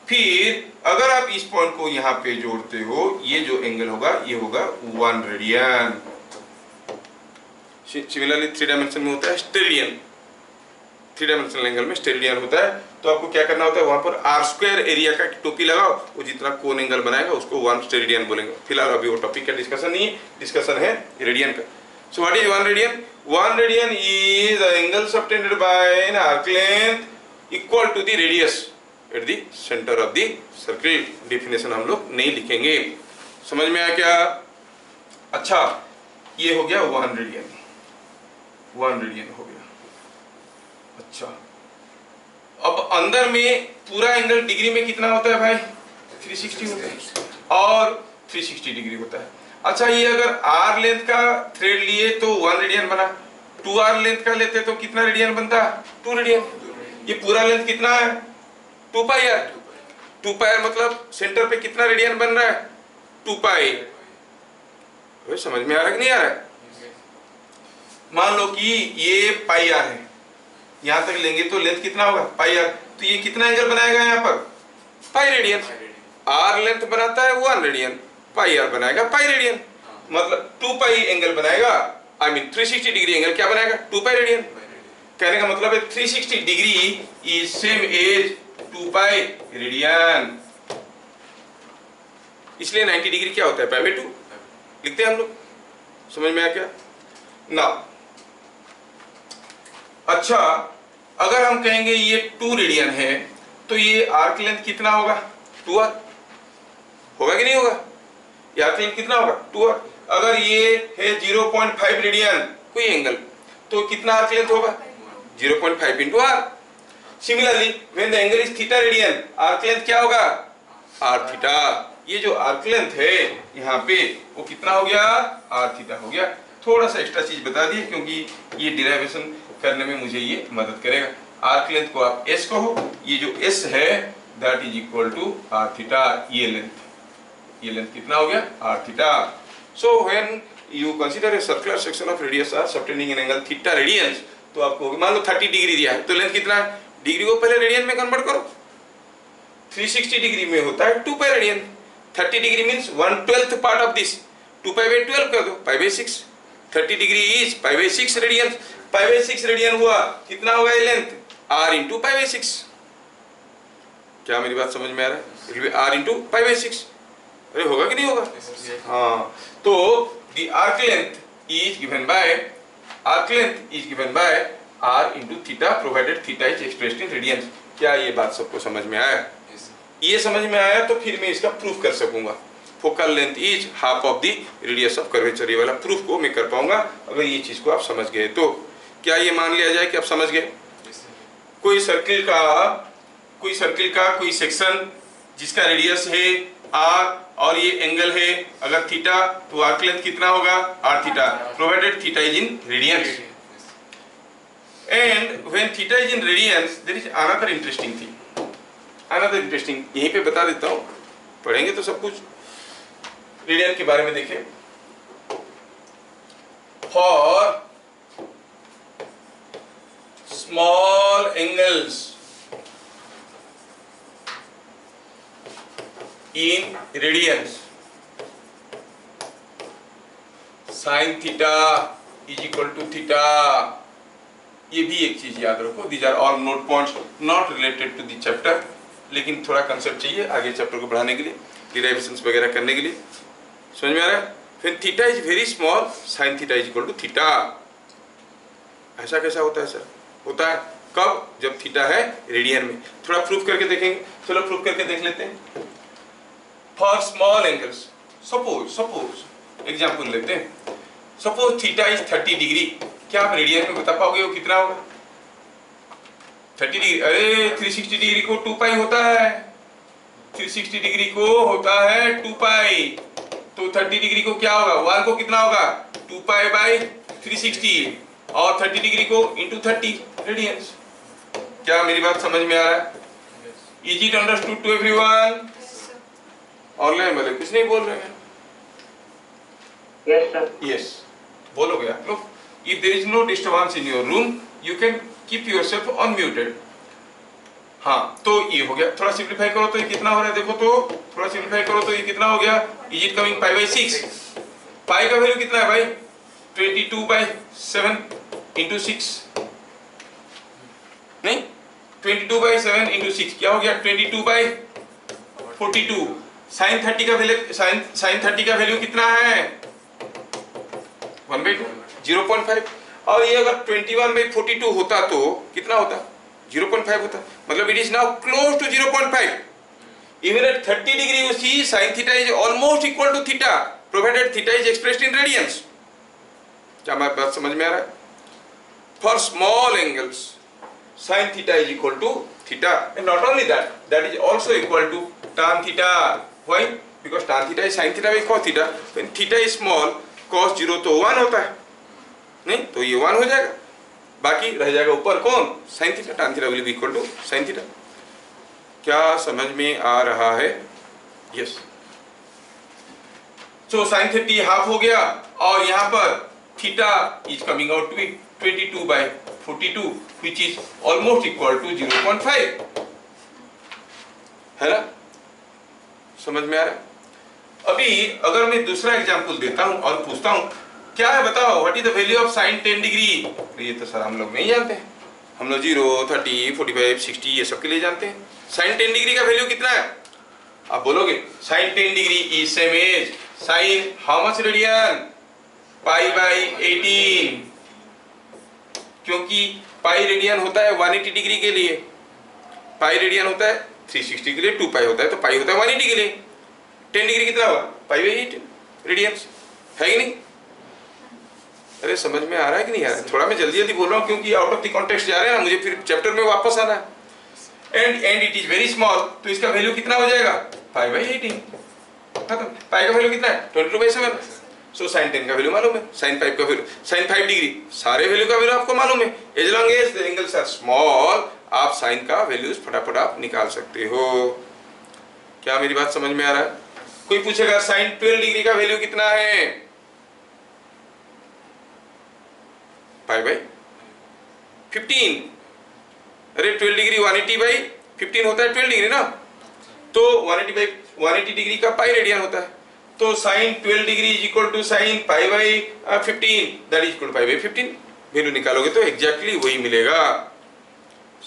फिर अगर आप इस पॉइंट को यहाँ पे जोड़ते हो, ये जो एंगल होगा ये होगा 1 रेडियन। सिमिलरली 3 डायमेंशन में होता है स्टेरेडियन, 3 डायमेंशनल एंगल में स्टेरेडियन होता है। तो आपको क्या करना होता है, वहां पर r² एरिया का टोपी लगाओ, वो जितना कोन एंगल बनाएगा उसको 1 स्टेरेडियन बोलेंगे। फिलहाल अभी वो टॉपिक का डिस्कशन नहीं है, डिस्कशन है रेडियन का। So what is 1 radian? 1 radian is the angle subtended by an arc length equal to the radius at the centre of the circle. Definition हम लोग नहीं लिखेंगे। समझ में आया क्या? अच्छा, ये हो गया 1 रेडियन, 1 रेडियन हो गया। अच्छा, अब अंदर में पूरा एंगल डिग्री में कितना होता है भाई? 360 होता है और 360 डिग्री होता है। अच्छा, ये अगर आर लेंथ का थ्रेड लिए तो 1 रेडियन बना, 2 आर लेंथ का लेते तो कितना रेडियन बनता? 2 रेडियन। ये पूरा लेंथ कितना है? 2 पाई आर। 2 पाई आर मतलब सेंटर पे कितना रेडियन बन रहा है? 2 पाई। समझ में आ रहा है कि नहीं आ रहा है? मान लो कि ये पाई आर है, यहां तक लेंगे तो लेंथ कितना होगा? पाई आर। तो ये कितना एंगल बनाएगा यहाँ पर? Pi radian. आर लेंथ बनाता है 1 रेडियन, पाई आर बनाएगा पाई रेडियन, मतलब 2 पाई एंगल बनाएगा। आई मीन 360 डिग्री एंगल क्या बनाएगा? 2 पाई रेडियन। कहने का मतलब है 360 degree is same as 2 pi radian. इसलिए 90 डिग्री क्या होता है? पाई बाई 2 लिखते हैं हम लोग। समझ में आ गया ना? अच्छा, अगर हम कहेंगे ये 2 रेडियन है तो ये आर्क लेंथ कितना होगा? 2 आर होगा कि नहीं होगा? ये आर्क लेंथ कितना होगा? 2 आर। अगर ये है 0.5 रेडियन कोई एंगल तो कितना आर्क लेंथ होगा? 0.5 into R. Similarly when the angle is theta radian, arc length क्या होगा? R theta. ये जो आर्क लेंथ है यहाँ पे वो कितना हो गया? आर थीटा हो गया। थोड़ा सा एक्स्ट्रा चीज बता दिए क्योंकि ये डिराइवेशन करने में मुझे ये मदद करेगा। आर्क लेंथ को आप एस कहो, ये जो एस है that is equal to R theta. ये लेंथ कितना हो गया? R theta. So when you consider a circular section of radius R subtending an angle theta radians, तो आपको मान लो 30 डिग्री दिया है तो लेंथ कितना है? डिग्री को पहले रेडियन में कन्वर्ट करो। 360 डिग्री में होता है 2 pi radian. 30 degree means 1/12 part of this. 2 pi by 12 कर दो, pi by 6। 30 degree is pi by 6 radian. Pi by 6 radian हुआ, कितना होगा ये length? r into pi by 6। क्या मेरी बात समझ में आ रहा है? It will be r into pi by 6। अरे होगा कि नहीं होगा? हाँ, तो the arc length is given by r into theta provided theta is expressed in radiance. क्या ये बात सबको समझ में आया? ये समझ में आया तो फिर मैं इसका प्रूफ कर सकूंगा। Focal length is half of the radius of curvature. ये वाला प्रूफ को मैं कर पाऊंगा अगर ये चीज को आप समझ गए तो। क्या ये मान लिया जाए कि आप समझ गए? कोई सर्किल का कोई सेक्शन जिसका रेडियस है r और ये एंगल है अगर थीटा, तो आर्क लेंथ कितना होगा? r theta provided theta is in radians. And when theta is in radians there is another interesting thing. यहीं पे बता देता हूँ, पढ़ेंगे तो सब कुछ रेडियन के बारे में देखें। For small angles in radians sine theta is equal to theta. ये भी एक चीज याद रखो, these are all note points not related to the chapter, लेकिन थोड़ा कंसेप्ट चाहिए आगे चैप्टर को बढ़ाने के लिए, डिराइवेशंस वगैरह करने के लिए। समझ में आ रहा है? फिर theta is very small, sine theta is equal to theta. ऐसा कैसा होता है सर? होता है कब? जब थीटा है रेडियन में। थोड़ा प्रूफ करके देखेंगे। चलो प्रूफ करके देख लेते हैं। For small angles, suppose example लेते हैं। Suppose theta is 30 degree. क्या आप रेडियन में बता पाओगे वो कितना होगा? 30 डिग्री, अरे 360 डिग्री को 2 पाई होता है। 360 डिग्री को होता है 2 पाई, तो 30 डिग्री को क्या होगा? 1 को कितना होगा? 2 पाई बाई 360 और 30 डिग्री को इंटू 30 रेडियंस। क्या मेरी बात समझ में आ रहा है? Is it understood to everyone? Online वाले कुछ नहीं बोल रहे हैं? Yes sir. यस, बोलोगे आप लोग? If there is no disturbance in your room you can keep yourself unmuted. हाँ, तो ये हो गया। थोड़ा सिंप्लीफाई करो तो ये कितना हो रहा है? देखो तो थोड़ा सिंप्लीफाई करो तो ये कितना हो गया? Is it coming pi by 6। पाई का वैल्यू कितना है भाई? 22/7 इंटू 6, नहीं 22/7 इंटू 6 क्या हो गया? 22/42। साइन 30 का वैल्यू कितना है? 1/2, 0.5। और ये अगर 21/42 होता तो कितना होता? 0.5 होता। मतलब it is now close to 0.5। Even at 30 degree you see sin theta is almost equal to theta provided theta is expressed in radians। क्या हमारी बात समझ में आ रहा है? For small angles sin theta is equal to theta, and not only that, that is also equal to tan theta. Why? Because tan theta is sin theta by cos theta. When theta is small, cos 0 तो 1 होता है, नहीं तो ये 1 हो जाएगा, बाकी रह जाएगा ऊपर कौन? sin theta. tan theta will be equal to sin theta. क्या समझ में आ रहा है? Yes. So sin 30 हाफ हो गया, और यहाँ पर theta is coming out to be 22 by 42, which is almost equal to 0.5, है ना? समझ में आ रहा है? अभी अगर मैं दूसरा एग्जांपल देता हूं और पूछता हूं क्या है बताओ, what is the value of sin 10 degree? ये तो सर हम लोग नहीं जानते हैं, हम लोग 0, 30, 45, 60 ये सब के लिए जानते हैं। sin 10 डिग्री का वैल्यू कितना है? आप बोलोगे sin 10 degree is same as sin how much radian? Pi by 18, क्योंकि पाई रेडियन होता है 180 डिग्री के लिए, पाई रेडियन होता है 360 के लिए, 2 पाई होता है तो पाई होता है 180 के लिए। 10 डिग्री कितना हुआ? पाई बाई 8 रेडियंस, है कि नहीं? अरे समझ में आ रहा है कि नहीं आ रहा है? थोड़ा मैं जल्दी जल्दी बोल रहा हूँ क्योंकि आउट ऑफ द कॉन्टेक्स्ट जा रहे हैं ना, मुझे फिर चैप्टर में वापस आना है। And it is very small, तो इसका वैल्यू कितना हो जाएगा? पाई बाई 18, खत्म। पाई का वैल्यू कितना है? 22/7। सो sin 10 का वैल्यू मालूम है, sin 5 का वैल्यू, sin 5 डिग्री, सारे वैल्यू का वैल्यू आपको मालूम है। As long as the angles are small, आप sin का वैल्यूज फटाफट आप निकाल सकते हो। क्या मेरी बात समझ में आ रहा है? कोई पूछेगा sin 12 डिग्री का वैल्यू कितना है? पाई बाई 15। अरे 12 डिग्री 180 बाई 15 होता है 12 डिग्री ना, तो 180 बाई 180 डिग्री का पाई रेडियन होता है, तो sin 12 degree is equal to sin pi by 15, that is equal to pi by 15। Value निकालोगे तो एग्जैक्टली वही मिलेगा।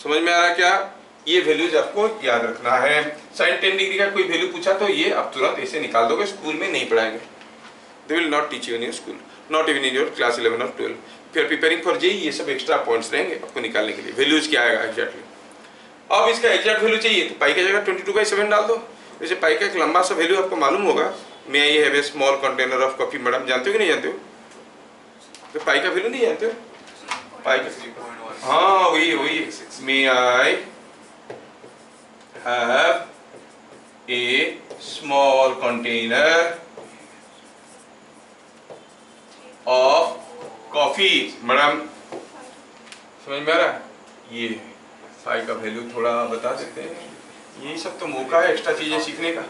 समझ में आ रहा है क्या? ये वैल्यूज आपको याद रखना है। sin 10 डिग्री का कोई वैल्यू पूछा तो ये आप तुरंत ऐसे निकाल दोगे, स्कूल में नहीं पढ़ाएंगे, they will not teach you in your school, not even in your class 11 और 12। फिर प्रिपेयरिंग फॉर जेईई ये सब एक्स्ट्रा पॉइंट्स रहेंगे आपको निकालने के लिए, वैल्यूज क्या आएगा एग्जैक्टली। अब इसका एग्जैक्ट वैल्यू चाहिए तो पाई की जगह 22/7 डाल दो। जैसे पाई का एक लंबा सा वैल्यू आपको मालूम होगा, मैं ये have a small container of coffee, madam जानते हो कि नहीं जानते हो? तो पाई का वैल्यू नहीं जानते हो? पाई का, हाँ वही वही, may I have a small container of coffee, madam समझ में आ रहा है? ये पाई का वैल्यू थोड़ा बता देते हैं, यही सब तो मौका है एक्स्ट्रा चीजें सीखने का।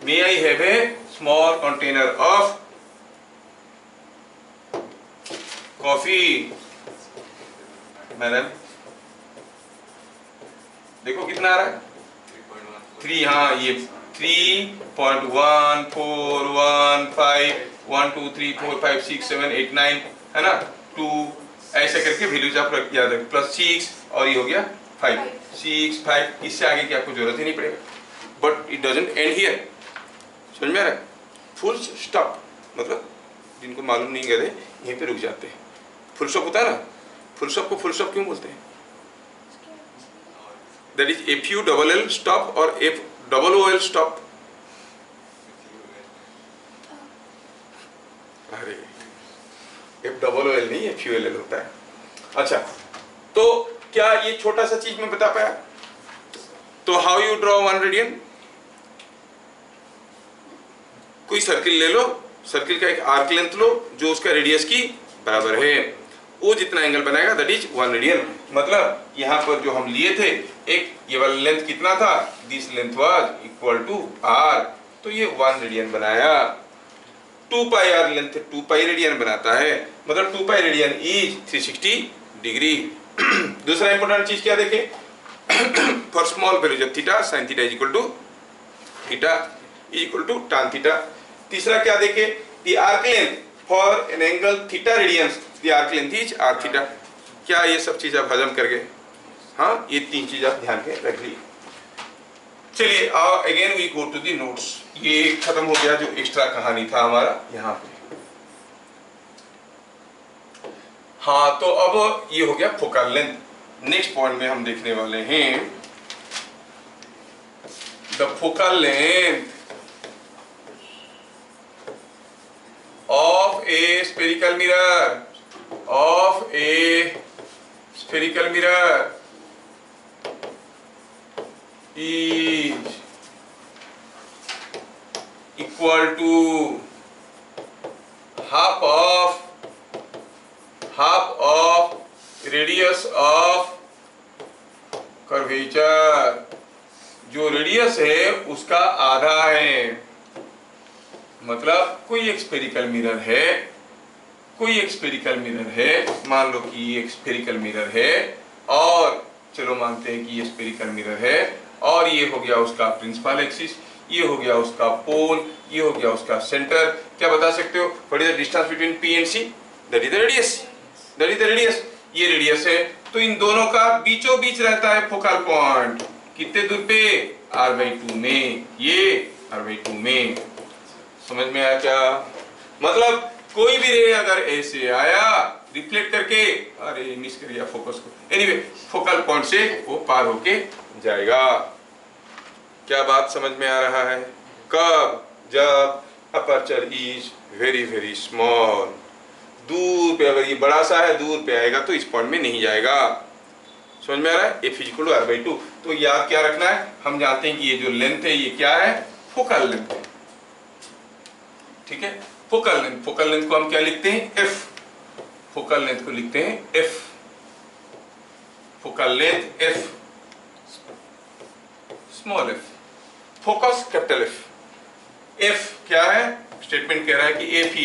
May I have a small container of coffee, madam देखो कितना आ रहा है? 3, हाँ ये 3.1415 1 2 3 4 5 6 7 8 9 है ना, 2 ऐसे करके वैल्यूज आप याद रखें, प्लस 6 और ये हो गया 5, 6 5, इससे आगे की आपको जरूरत ही नहीं पड़ेगा। But it doesn't and here, समझ में आ रहा है? फुल स्टॉप मतलब जिनको मालूम नहीं गए यहीं पे रुक जाते हैं। फुल स्टॉप होता है ना, फुल स्टॉप को फुल स्टॉप क्यों बोलते हैं? दैट इज FULL स्टॉप और FOOL स्टॉप। अरे FOOL नहीं FULL होता है। अच्छा, तो क्या ये छोटा सा चीज में बता पाया? तो हाउ यू ड्रॉ 1 रेडियन? कोई सर्किल ले लो, सर्किल का एक आर्क लेंथ लो जो उसका रेडियस की बराबर है, वो जितना एंगल बनाएगा दैट इज 1 रेडियन। मतलब यहाँ पर जो हम लिए थे एक ये वाला लेंथ कितना था, this length was equal to r, तो ये 1 रेडियन बनाया। 2 pi r length 2 pi radian बनाता है, मतलब 2 पाई रेडियन इज 360 डिग्री। दूसरा इंपॉर्टेंट चीज क्या देखें, फॉर स्मॉल वैल्यू जब theta sin theta is equal to theta is equal to tan theta. तीसरा क्या देखे, the arc length for an angle theta radians, the arc length is r theta. क्या ये सब चीज आप हजम कर गए? हाँ, ये 3 चीज आप ध्यान के रख ली। चलिए again we go to the notes. ये खत्म हो गया जो एक्स्ट्रा कहानी था हमारा यहाँ पे। हाँ, तो अब ये हो गया फोकल लेंथ। नेक्स्ट पॉइंट में हम देखने वाले हैं the focal length spherical mirror is equal to half of radius of curvature। जो रेडियस है उसका आधा है। मतलब कोई एक स्फेरिकल मिरर है, मान लो कि ये एक स्फेरिकल मिरर है, और चलो मानते हैं कि ये स्फेरिकल मिरर है, और ये हो गया उसका प्रिंसिपल एक्सिस, ये हो गया उसका पोल, ये हो गया उसका सेंटर। क्या बता सकते हो? What is the distance between P and C? That is the radius. ये रेडियस है, तो इन दोनों का बीचों बीच रहता है फोकल पॉइंट। कितने दूर पे? r/2 में। ये r/2 में। समझ में आया क्या? मतलब कोई भी रे अगर ऐसे आया रिफ्लेक्ट करके, अरे मिस कर गया फोकस को, एनीवे फोकल पॉइंट से वो पार होके जाएगा। क्या बात समझ में आ रहा है? कब? जब aperture is very very small. दूर पे अगर ये बड़ा सा है, दूर पे आएगा तो इस पॉइंट में नहीं जाएगा। समझ में आ रहा है? F = r/2। तो याद क्या रखना है? हम जानते हैं कि ये जो लेंथ है ये क्या है? फोकल लेंथ है। ठीक है, फोकल लेंथ को हम क्या लिखते हैं? F। फोकल लेंथ को लिखते हैं F। Focal length F, small f, focus capital F। F क्या है? स्टेटमेंट कह रहा है कि F =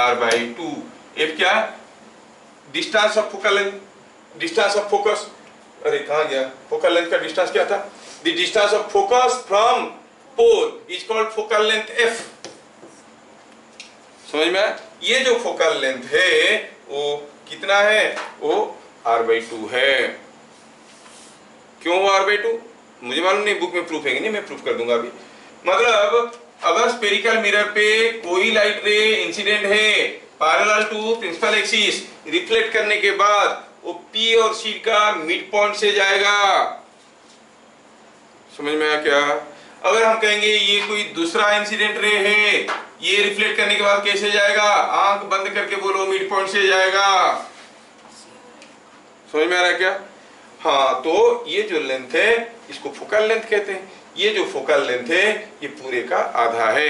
r/2। F क्या? Distance of focal length, distance of focus. अरे कहाँ गया? फोकल लेंथ का डिस्टेंस क्या था? The distance of focus from pole is called focal length F। समझ में आया? ये जो फोकल लेंथ है वो कितना है? वो r/2 है। क्यों वो r/2? मुझे मालूम नहीं, बुक में प्रूफ है कि नहीं, मैं प्रूफ कर दूंगा अभी। मतलब अगर स्फेरिकल मिरर पे कोई लाइट रे इंसिडेंट है parallel to principal axis, reflect करने के बाद वो P और C का मिड पॉइंट से जाएगा। समझ में आया क्या? अगर हम कहेंगे ये कोई दूसरा इंसिडेंट रे है, ये रिफ्लेक्ट करने के बाद कैसे जाएगा? आंख बंद करके बोलो, मिड पॉइंट से जाएगा। समझ में आ रहा है क्या? हाँ, तो ये जो लेंथ है इसको फोकल लेंथ कहते हैं। ये जो फोकल लेंथ है ये पूरे का आधा है।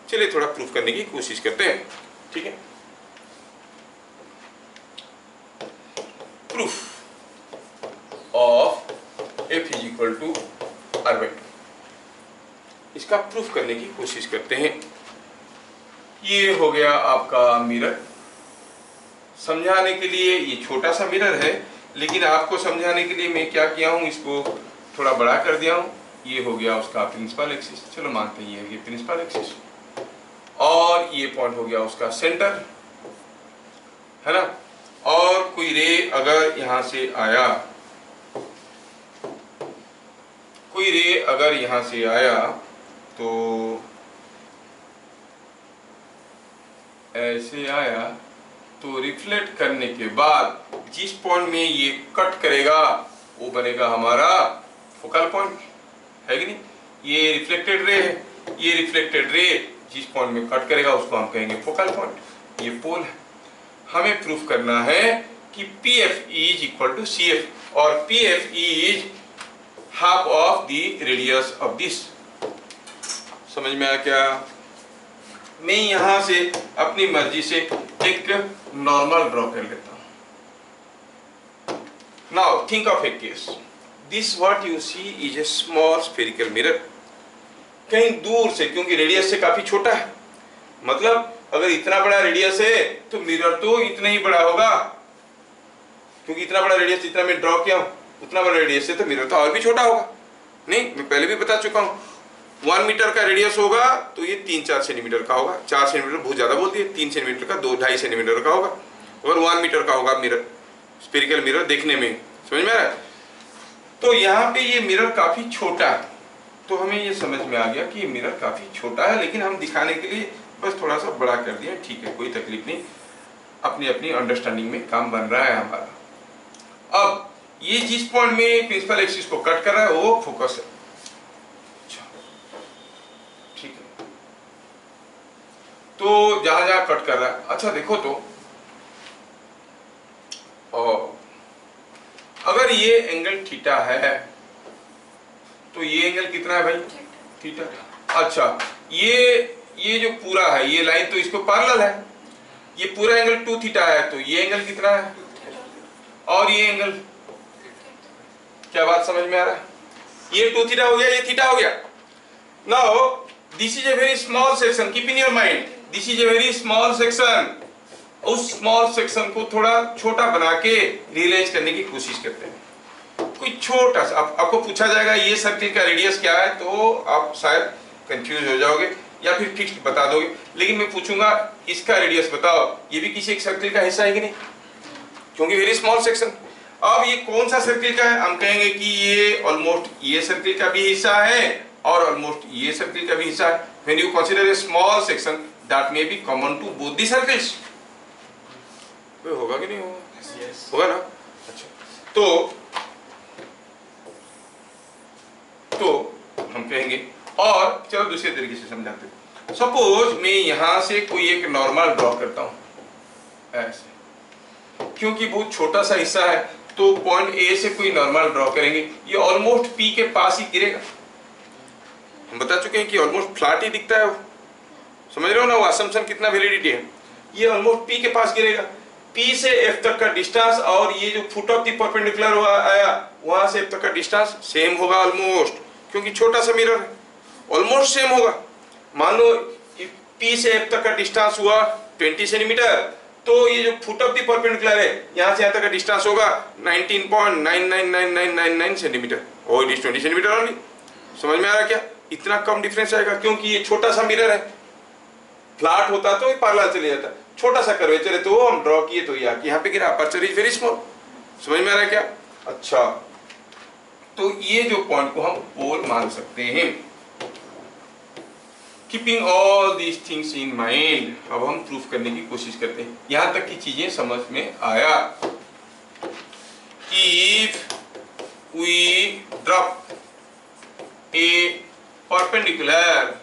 चलिए थोड़ा प्रूफ करने की कोशिश करते हैं। ठीक है, प्रूफ ऑफ F = r/2। इसका प्रूफ करने की कोशिश करते हैं। ये हो गया आपका मिरर। समझाने के लिए ये छोटा सा मिरर है, लेकिन आपको समझाने के लिए मैं क्या किया हूं, इसको थोड़ा बड़ा कर दिया हूं। ये हो गया उसका प्रिंसिपल एक्सिस, चलो मानते हैं ये प्रिंसिपल एक्सिस, और ये पॉइंट हो गया उसका सेंटर, है ना। और कोई रे अगर यहां से आया, कोई रे अगर यहां से आया तो ऐसे आया, तो रिफ्लेक्ट करने के बाद जिस पॉइंट में ये कट करेगा वो बनेगा हमारा फोकल पॉइंट, है कि नहीं। ये रिफ्लेक्टेड रे है, ये रिफ्लेक्टेड रे जिस पॉइंट में कट करेगा उसको हम कहेंगे फोकल पॉइंट। ये पोल है। हमें प्रूफ करना है कि PF = CF और PF is half of the radius of this। समझ में आया क्या? मैं यहां से अपनी मर्जी से एक नॉर्मल ड्रॉ कर लेता हूं। Now think of a case, this what you see is a small spherical mirror. कहीं दूर से, क्योंकि रेडियस से काफी छोटा है, मतलब अगर इतना बड़ा रेडियस है तो मिरर तो इतना ही बड़ा होगा, क्योंकि इतना बड़ा रेडियस जितना मैं ड्रॉ किया हूं उतना बड़ा रेडियस है तो मिरर तो और भी छोटा होगा। नहीं, मैं पहले भी बता चुका हूं, 1 मीटर का रेडियस होगा तो ये 3-4 सेंटीमीटर का होगा। 4 सेंटीमीटर बहुत ज्यादा बोल दिए, 3 सेंटीमीटर का, 2-2.5 सेंटीमीटर का होगा। और 1 मीटर का होगा मिरर, स्फेरिकल मिरर देखने में। समझ में आ रहा है? तो यहाँ पे ये मिरर काफी छोटा है, तो हमें ये समझ में आ गया कि ये मिरर काफी छोटा है, लेकिन हम दिखाने के लिए बस थोड़ा सा बड़ा कर दिया। ठीक है, कोई तकलीफ नहीं, अपनी अपनी अंडरस्टैंडिंग में काम बन रहा है हमारा। अब ये जिस पॉइंट में प्रिंसिपल एक्सिस को कट कर रहा है वो फोकस है। ठीक है, तो तो जहां जहां कट कर रहा है, अच्छा देखो तो अगर ये एंगल थीटा है तो ये एंगल कितना है भाई? थीटा। अच्छा ये जो पूरा है ये लाइन तो इसको पैरेलल है, ये पूरा एंगल 2 थीटा है, तो ये एंगल कितना है? और ये एंगल, क्या बात समझ में आ रहा है? ये 2 थीटा हो गया, ये थीटा हो गया। Now this is a very small section, keep in your mind, this is a very small section. उस स्मॉल सेक्शन को थोड़ा छोटा बना के रियलाइज करने की कोशिश करते हैं। कोई छोटा सा आपको पूछा जाएगा ये सर्किल का रेडियस क्या है, तो आप शायद कंफ्यूज हो जाओगे या फिर फिक्स्ड बता दोगे, लेकिन मैं पूछूंगा इसका रेडियस बताओ, ये भी किसी एक सर्किल का हिस्सा है कि नहीं, क्योंकि वेरी स्मॉल सेक्शन। अब ये कौन सा सर्किल का है? हम कहेंगे कि ये ऑलमोस्ट ये सर्किल का भी हिस्सा है और ऑलमोस्ट ये सर्किल का भी हिस्सा है। When you consider a small section that may be common to both the circles. होगा कि नहीं होगा? yes. होगा ना? अच्छा तो हम कहेंगे, और चलो दूसरे तरीके से समझाते हैं। सपोज मैं यहां से कोई एक नॉर्मल ड्रॉ करता हूं ऐसे, क्योंकि बहुत छोटा सा हिस्सा है तो पॉइंट ए से कोई नॉर्मल ड्रॉ करेंगे, ये ऑलमोस्ट पी के पास ही गिरेगा। हम बता चुके हैं कि ऑलमोस्ट फ्लैट ही दिखता है वो, समझ रहे हो ना? वो असम्पशन कितना वैलिडिटी है, ये ऑलमोस्ट पी के पास गिरेगा। पी से एफ तक का डिस्टेंस और ये जो फुट ऑफ द परपेंडिकुलर हुआ आया वहां से एफ तक का डिस्टेंस सेम होगा ऑलमोस्ट, क्योंकि छोटा सा मिरर है, ऑलमोस्ट सेम होगा। मान लो पी से एफ तक का डिस्टेंस हुआ 20 सेंटीमीटर, तो ये जो फुट ऑफ द परपेंडिकुलर है यहाँ से यहाँ तक का डिस्टेंस होगा 19.999999 सेंटीमीटर, और इट इज 20 सेंटीमीटर ओनली। समझ में आ रहा क्या? इतना कम डिफरेंस आएगा, क्योंकि ये छोटा सा मिरर है। फ्लैट होता तो पैरेलल चले जाता, छोटा सा कर्वेचर है तो हम ड्रॉ किए तो यहाँ पे गिरा। Aperture is very small. समझ में आ रहा है क्या? अच्छा तो ये जो पॉइंट को हम पोल मान सकते हैं। Keeping all these things in mind, अब हम प्रूफ करने की कोशिश करते हैं। यहां तक की चीजें समझ में आया। If we drop a perpendicular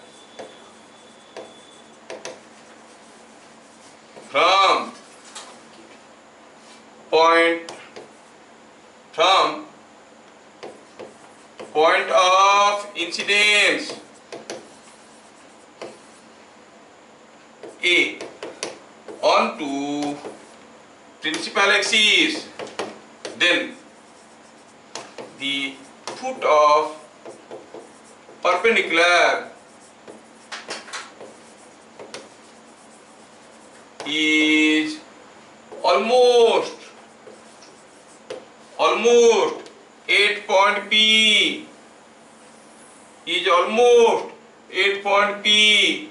from point of incidence A onto principal axis, then the foot of perpendicular is almost 8 point P, is almost 8 point P.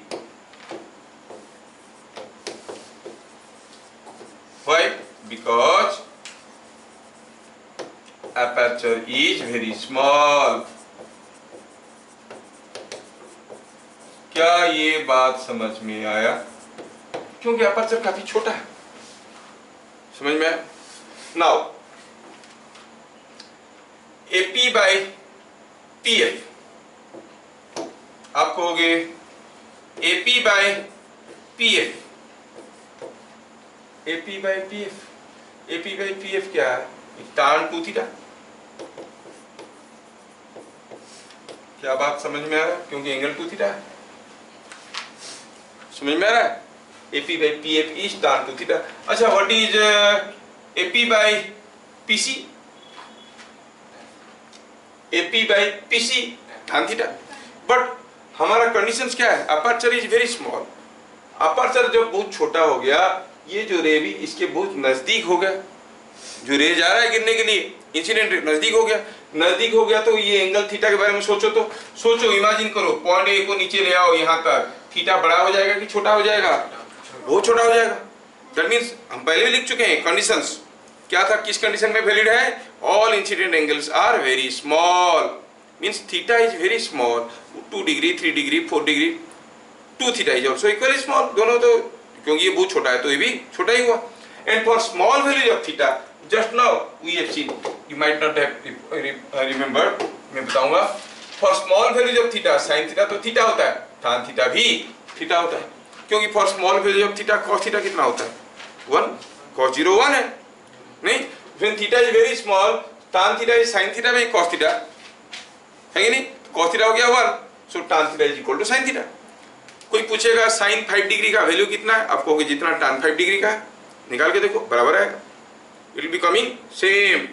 Why? Because aperture is very small. क्या ये बात समझ में आया? क्योंकि aperture काफी छोटा है। समझ में आया? नाउ AP बाई PF आप कहोगे AP by PF, AP by PF क्या है? tan 2 theta. क्या बात समझ में आ रहा है? क्योंकि एंगल 2 थीटा है। समझ में आ रहा है? AP by PF is tan 2 theta. अच्छा what is AP by PC? AP by PC tan theta. But हमारा कंडीशंस क्या है? Aperture is very small. Aperture जब बहुत छोटा हो गया, ये जो रे भी इसके बहुत नजदीक हो गया, जो रे जा रहा है गिरने के लिए इंसिडेंट नजदीक हो गया तो ये एंगल थीटा के बारे में सोचो, इमेजिन करो पॉइंट ए को नीचे ले आओ यहाँ तक, थीटा बड़ा हो जाएगा कि छोटा हो जाएगा? बहुत छोटा हो जाएगा। दैट मींस हम पहले भी लिख चुके हैं कंडीशंस। क्या था? किस कंडीशन में वैलिड है? All incident angles are very small, means theta is very small. 2 degree 3 degree 4 degree 2 theta is also equally small. दोनों तो, क्योंकि ये बहुत छोटा है तो ये भी छोटा ही हुआ। And for small values of theta, just now we have seen, you might not have remembered, मैं बताऊंगा। For small values of theta, sine theta तो थीटा होता है, tan थीटा भी थीटा होता है। क्योंकि for small value of theta cos theta कितना होता है 1, cos 0 1 है नहीं, when theta is very small tan theta is sin theta में cos थीटा है कि नहीं, cos थीटा हो गया 1, so tan theta is equal to sin theta. कोई पूछेगा sin 5 डिग्री का वैल्यू कितना है, आप कहोगे जितना tan 5 डिग्री का है, निकाल के देखो बराबर आएगा, it will be coming same,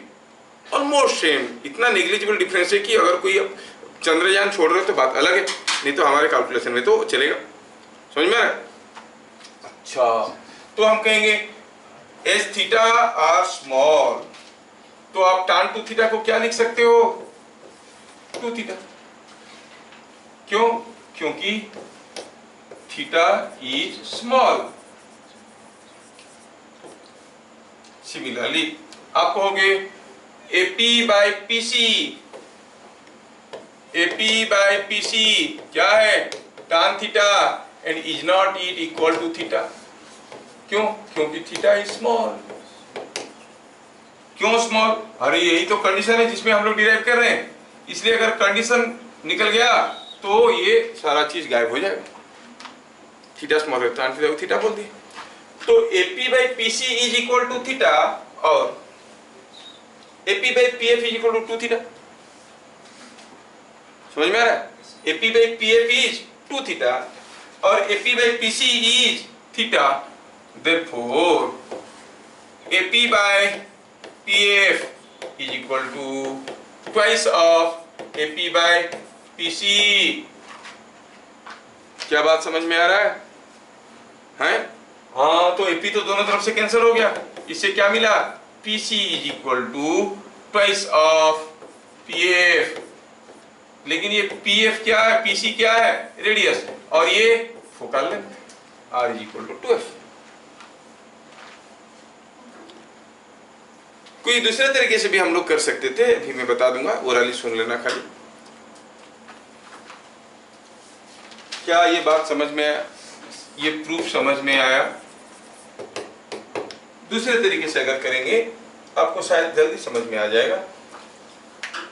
almost same. इतना नेग्लिजिबल डिफरेंस है कि अगर कोई चंद्रयान छोड़ रहे हो तो बात अलग है, नहीं तो हमारे कैलकुलेशन में तो चलेगा। समझ में आ रहा है? अच्छा, तो हम कहेंगे एस थीटा आर स्मॉल, तो आप tan 2 थीटा को क्या लिख सकते हो 2 थीटा, क्यों, क्योंकि थीटा इज स्मॉल। सिमिलरली आप कहोगे AP by PC, AP by PC क्या है tan theta and is not it equal to theta, क्यों, क्योंकि थीटा इज स्मॉल। क्यों स्मॉल, अरे यही तो कंडीशन है जिसमें हम लोग डिराइव कर रहे हैं, इसलिए अगर कंडीशन निकल गया तो ये सारा चीज गायब हो जाएगा। थीटा स्मॉल है tan थीटा को थीटा बोल दिए, तो AP by PC is equal to theta और AP by PF is equal to 2 theta. समझ में आ रहा है? AP by PF is 2 theta और AP by PC is theta, therefore AP by PF is equal to twice of AP by PC। क्या बात समझ में आ रहा है? हैं? हाँ, तो AP तो दोनों तरफ से कैंसिल हो गया, इससे क्या मिला PC is equal to twice of PF, लेकिन ये PF क्या है, PC क्या है रेडियस, और ये focal length R is equal to 2F। कोई दूसरे तरीके से भी हम लोग कर सकते थे, अभी मैं बता दूंगा, ओरली सुन लेना खाली। क्या ये बात समझ में आया, ये प्रूफ समझ में आया? दूसरे तरीके से अगर करेंगे आपको शायद जल्दी समझ में आ जाएगा।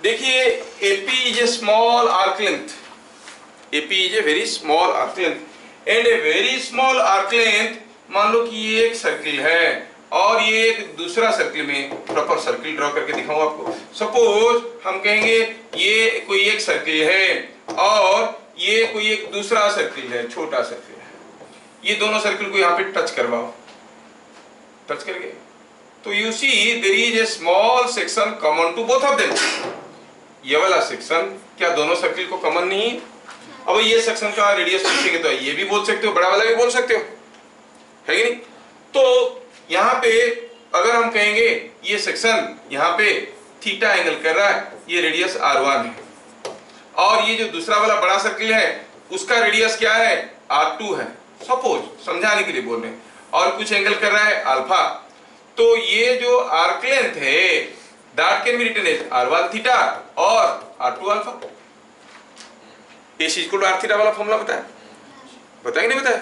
देखिए AP is a small arc length, AP is a very small arc length and A very small arc length, मान लो कि ये एक सर्किल है और ये एक दूसरा सर्किल में, प्रॉपर सर्किल ड्रॉ करके दिखाऊं आपको। सपोज हम कहेंगे ये कोई एक सर्किल है और ये कोई एक दूसरा सर्किल है, छोटा सर्किल है, ये दोनों सर्किल को यहाँ पे टच करवाओ, टच करके तो you see there is a small section common to both of them. ये वाला सेक्शन क्या दोनों सर्किल को कॉमन नहीं है? अब ये सेक्शन का रेडियस पूछेंगे तो ये भी बोल सकते हो, बड़ा वाला भी बोल सकते हो, है कि नहीं? तो यहाँ पे अगर हम कहेंगे ये सेक्शन यहाँ पे थीटा एंगल कर रहा है, ये रेडियस R1 है, और ये जो दूसरा वाला बड़ा सर्किल है उसका रेडियस क्या है R2 है, सपोज समझाने के लिए बोल रहे हैं, और कुछ एंगल कर रहा है अल्फा, तो ये जो आर्क लेंथ है that can be written as R1 theta और R2 अल्फा। इस इक्वल टू R थीटा वाला फॉर्मूला बताएंगे नहीं बताया?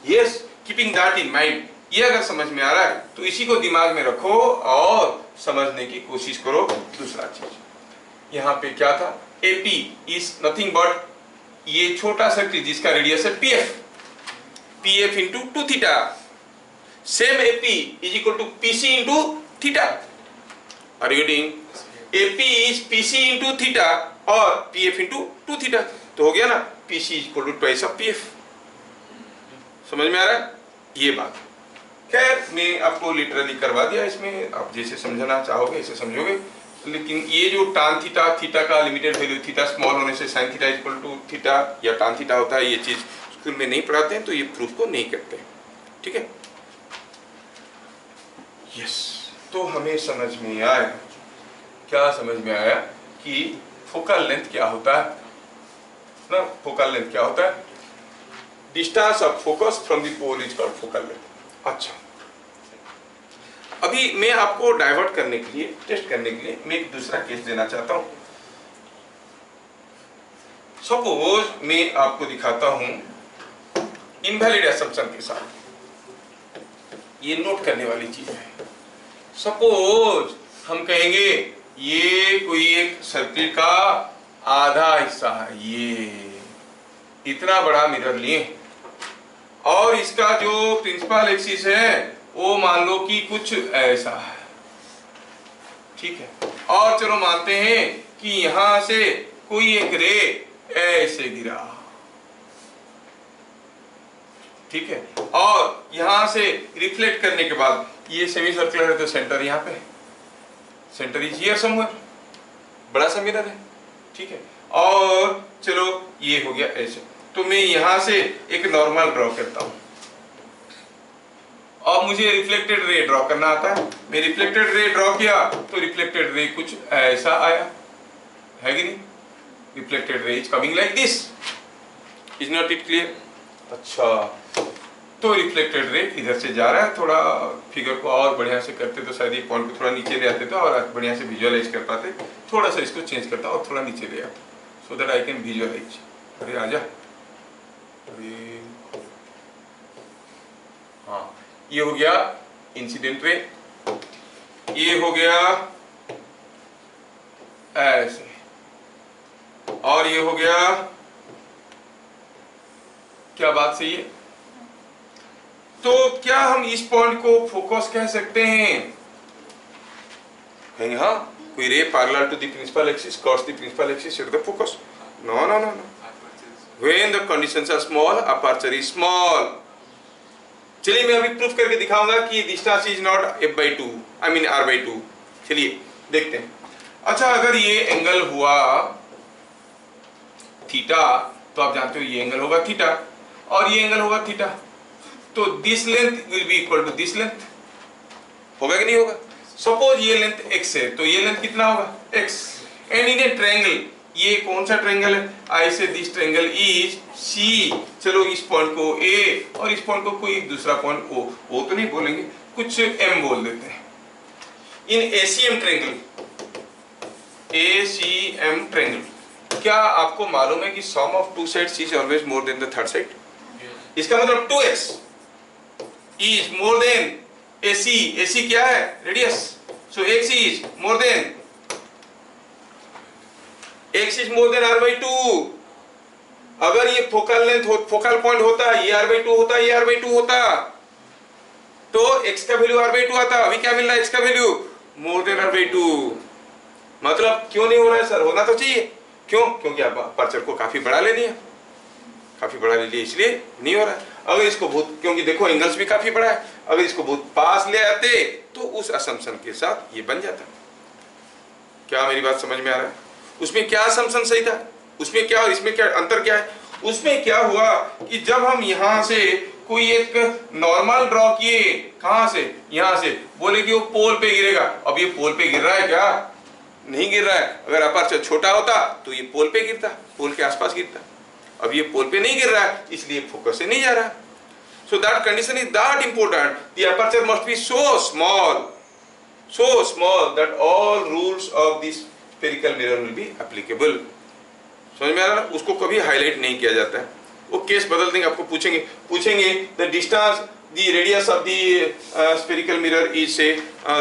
Yes, keeping that in mind. ये अगर समझ में आ रहा है तो इसी को दिमाग में रखो और समझने की कोशिश करो। दूसरा चीज यहाँ पे क्या था, AP इज नथिंग बट ये छोटा सर्किल जिसका रेडियस है PF into 2 theta, same AP is equal to PC into theta. Are you getting? AP is PC into theta और PF इंटू 2 थीटा, तो हो गया ना PC is equal to twice of PF। समझ में आ रहा है ये बात? खैर मैं आपको लिटरली करवा दिया, इसमें आप जैसे समझना चाहोगे ऐसे समझोगे, लेकिन ये जो tan थीटा, थीटा का लिमिटेड वैल्यू, थीटा स्मॉल होने से sin theta equal to theta या tan थीटा होता है, ये चीज स्कूल में नहीं पढ़ाते हैं तो ये प्रूफ को नहीं करते, ठीक है? यस, तो हमें समझ में आया, क्या समझ में आया कि फोकल लेंथ क्या होता है ना, फोकल लेंथ क्या होता है, distance of focus from the pole is called focal length. अच्छा, अभी मैं आपको डाइवर्ट करने के लिए, टेस्ट करने के लिए मैं एक दूसरा केस देना चाहता हूं। सपोज मैं आपको दिखाता हूं इनवैलिड असम्पशन के साथ, ये नोट करने वाली चीज है। सपोज हम कहेंगे ये कोई एक सर्किल का आधा हिस्सा है, ये इतना बड़ा मिरर लिए और इसका जो प्रिंसिपल एक्सिस है वो मान लो कि कुछ ऐसा है, ठीक है। और चलो मानते हैं कि यहां से कोई एक रे ऐसे गिरा, ठीक है, और यहां से रिफ्लेक्ट करने के बाद ये सेमी सर्कुलर है तो सेंटर यहां पे, सेंटर इज हियर समवेयर, बड़ा सा मिरर है, ठीक है। और चलो ये हो गया ऐसे, तो मैं यहां से एक नॉर्मल ड्रॉ करता हूं। अब मुझे रिफ्लेक्टेड रे ड्रॉ करना आता है, मैं रिफ्लेक्टेड रे ड्रॉ किया तो रिफ्लेक्टेड रे कुछ ऐसा आया, है कि नहीं? Reflected ray is coming like this, is not it clear? अच्छा, तो रिफ्लेक्टेड रे इधर से जा रहा है, थोड़ा फिगर को और बढ़िया से करते तो शायद ये पॉइंट को थोड़ा नीचे ले आते थे और बढ़िया से विजुअलाइज कर पाते। थोड़ा सा इसको चेंज करता और थोड़ा नीचे ले आता, so that I can visualize. अरे आजा, हाँ, ये हो गया इंसिडेंट रे, ये हो गया ऐसे, और ये हो गया, क्या बात सही है? तो क्या हम इस पॉइंट को फोकस कह सकते हैं? कहेंगे हाँ, कोई ray parallel to the principal axis cross the principal axis it the focus. No no no no, when the conditions are small aperture is small. चलिए मैं अभी प्रूफ करके दिखाऊंगा कि distance is not f/2, I mean r/2। चलिए देखते हैं। अच्छा, अगर ये एंगल हुआ थीटा, तो आप जानते हो ये एंगल होगा थीटा और ये एंगल होगा थीटा, तो this length will be equal to this length, होगा कि नहीं होगा? सपोज ये लेंथ x है तो ये लेंथ कितना होगा? x। And in A triangle, ये कौन सा ट्रायंगल है? आई say this triangle is C। चलो इस पॉइंट को A और इस पॉइंट को कोई दूसरा पॉइंट O तो नहीं बोलेंगे, कुछ M बोल देते हैं। In ACM triangle, ACM triangle, क्या आपको मालूम है कि sum of two sides is always more than the third side? इसका मतलब 2x is more than AC। AC क्या है? Radius. So x is more than r/2। अगर ये फोकल लेंथ फोकल पॉइंट होता, ये r/2 होता, ये r/2 होता, तो x का वैल्यू r/2 आता। अभी क्या मिल रहा है? x का वैल्यू मोर देन r/2। मतलब क्यों नहीं हो रहा है सर? होना तो चाहिए। क्यों? क्योंकि आप अपर्चर को काफी बड़ा ले लिया, काफी बड़ा ले लिया, इसलिए नहीं हो रहा है। अगर इसको बहुत, क्योंकि देखो एंगल्स भी काफी बड़ा है, अगर इसको बहुत पास ले आते तो उस असम्पशन के साथ ये बन जाता। क्या मेरी बात समझ में आ रहा है? उसमें क्या असम्पशन सही था, उसमें क्या और इसमें क्या अंतर क्या है? उसमें क्या हुआ कि जब हम यहाँ से कोई एक नॉर्मल ड्रॉ किए, कहां से? यहाँ से, बोले कि वो पोल पे गिरेगा। अब ये पोल पे गिर रहा है क्या? नहीं गिर रहा है। अगर अपर्चर छोटा होता तो ये पोल पे गिरता, पोल के आसपास गिरता। अब ये पोल पे नहीं गिर रहा है, इसलिए फोकस से नहीं जा रहा। So that condition is that important, the aperture must B so small that all rules of this spherical mirror will be applicable. समझ में आ रहा है? उसको कभी हाईलाइट नहीं किया जाता है, वो केस बदल देंगे। आपको पूछेंगे the distance, the radius of the spherical mirror is say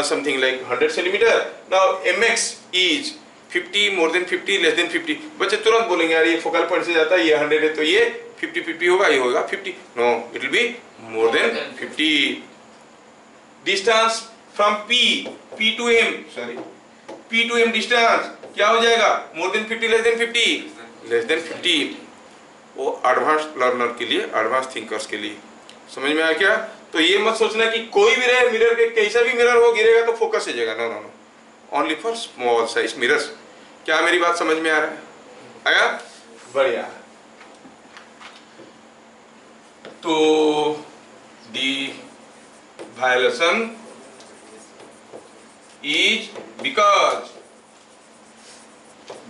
something like 100 centimeter. Now mx is 50, more than 50, less than 50. बच्चे तुरंत बोलेंगे यार ये फोकल पॉइंट से जाता है, ये 100 है तो ये 50 होगा, ये होगा 50। No, it will be more than 50. Distance from P to M, sorry, P to M distance क्या हो जाएगा? More than 50, less than 50, less than 50। वो एडवांस लर्नर के लिए, एडवांस थिंकर्स के लिए। समझ में आया क्या? तो ये मत सोचना कि कोई भी रहे मिरर के, कैसा भी मिरर हो गिरेगा तो फोकस से जाएगा। No no no, only for small size mirrors. क्या मेरी बात समझ में आ रहा है? आया? बढ़िया। तो the violation is because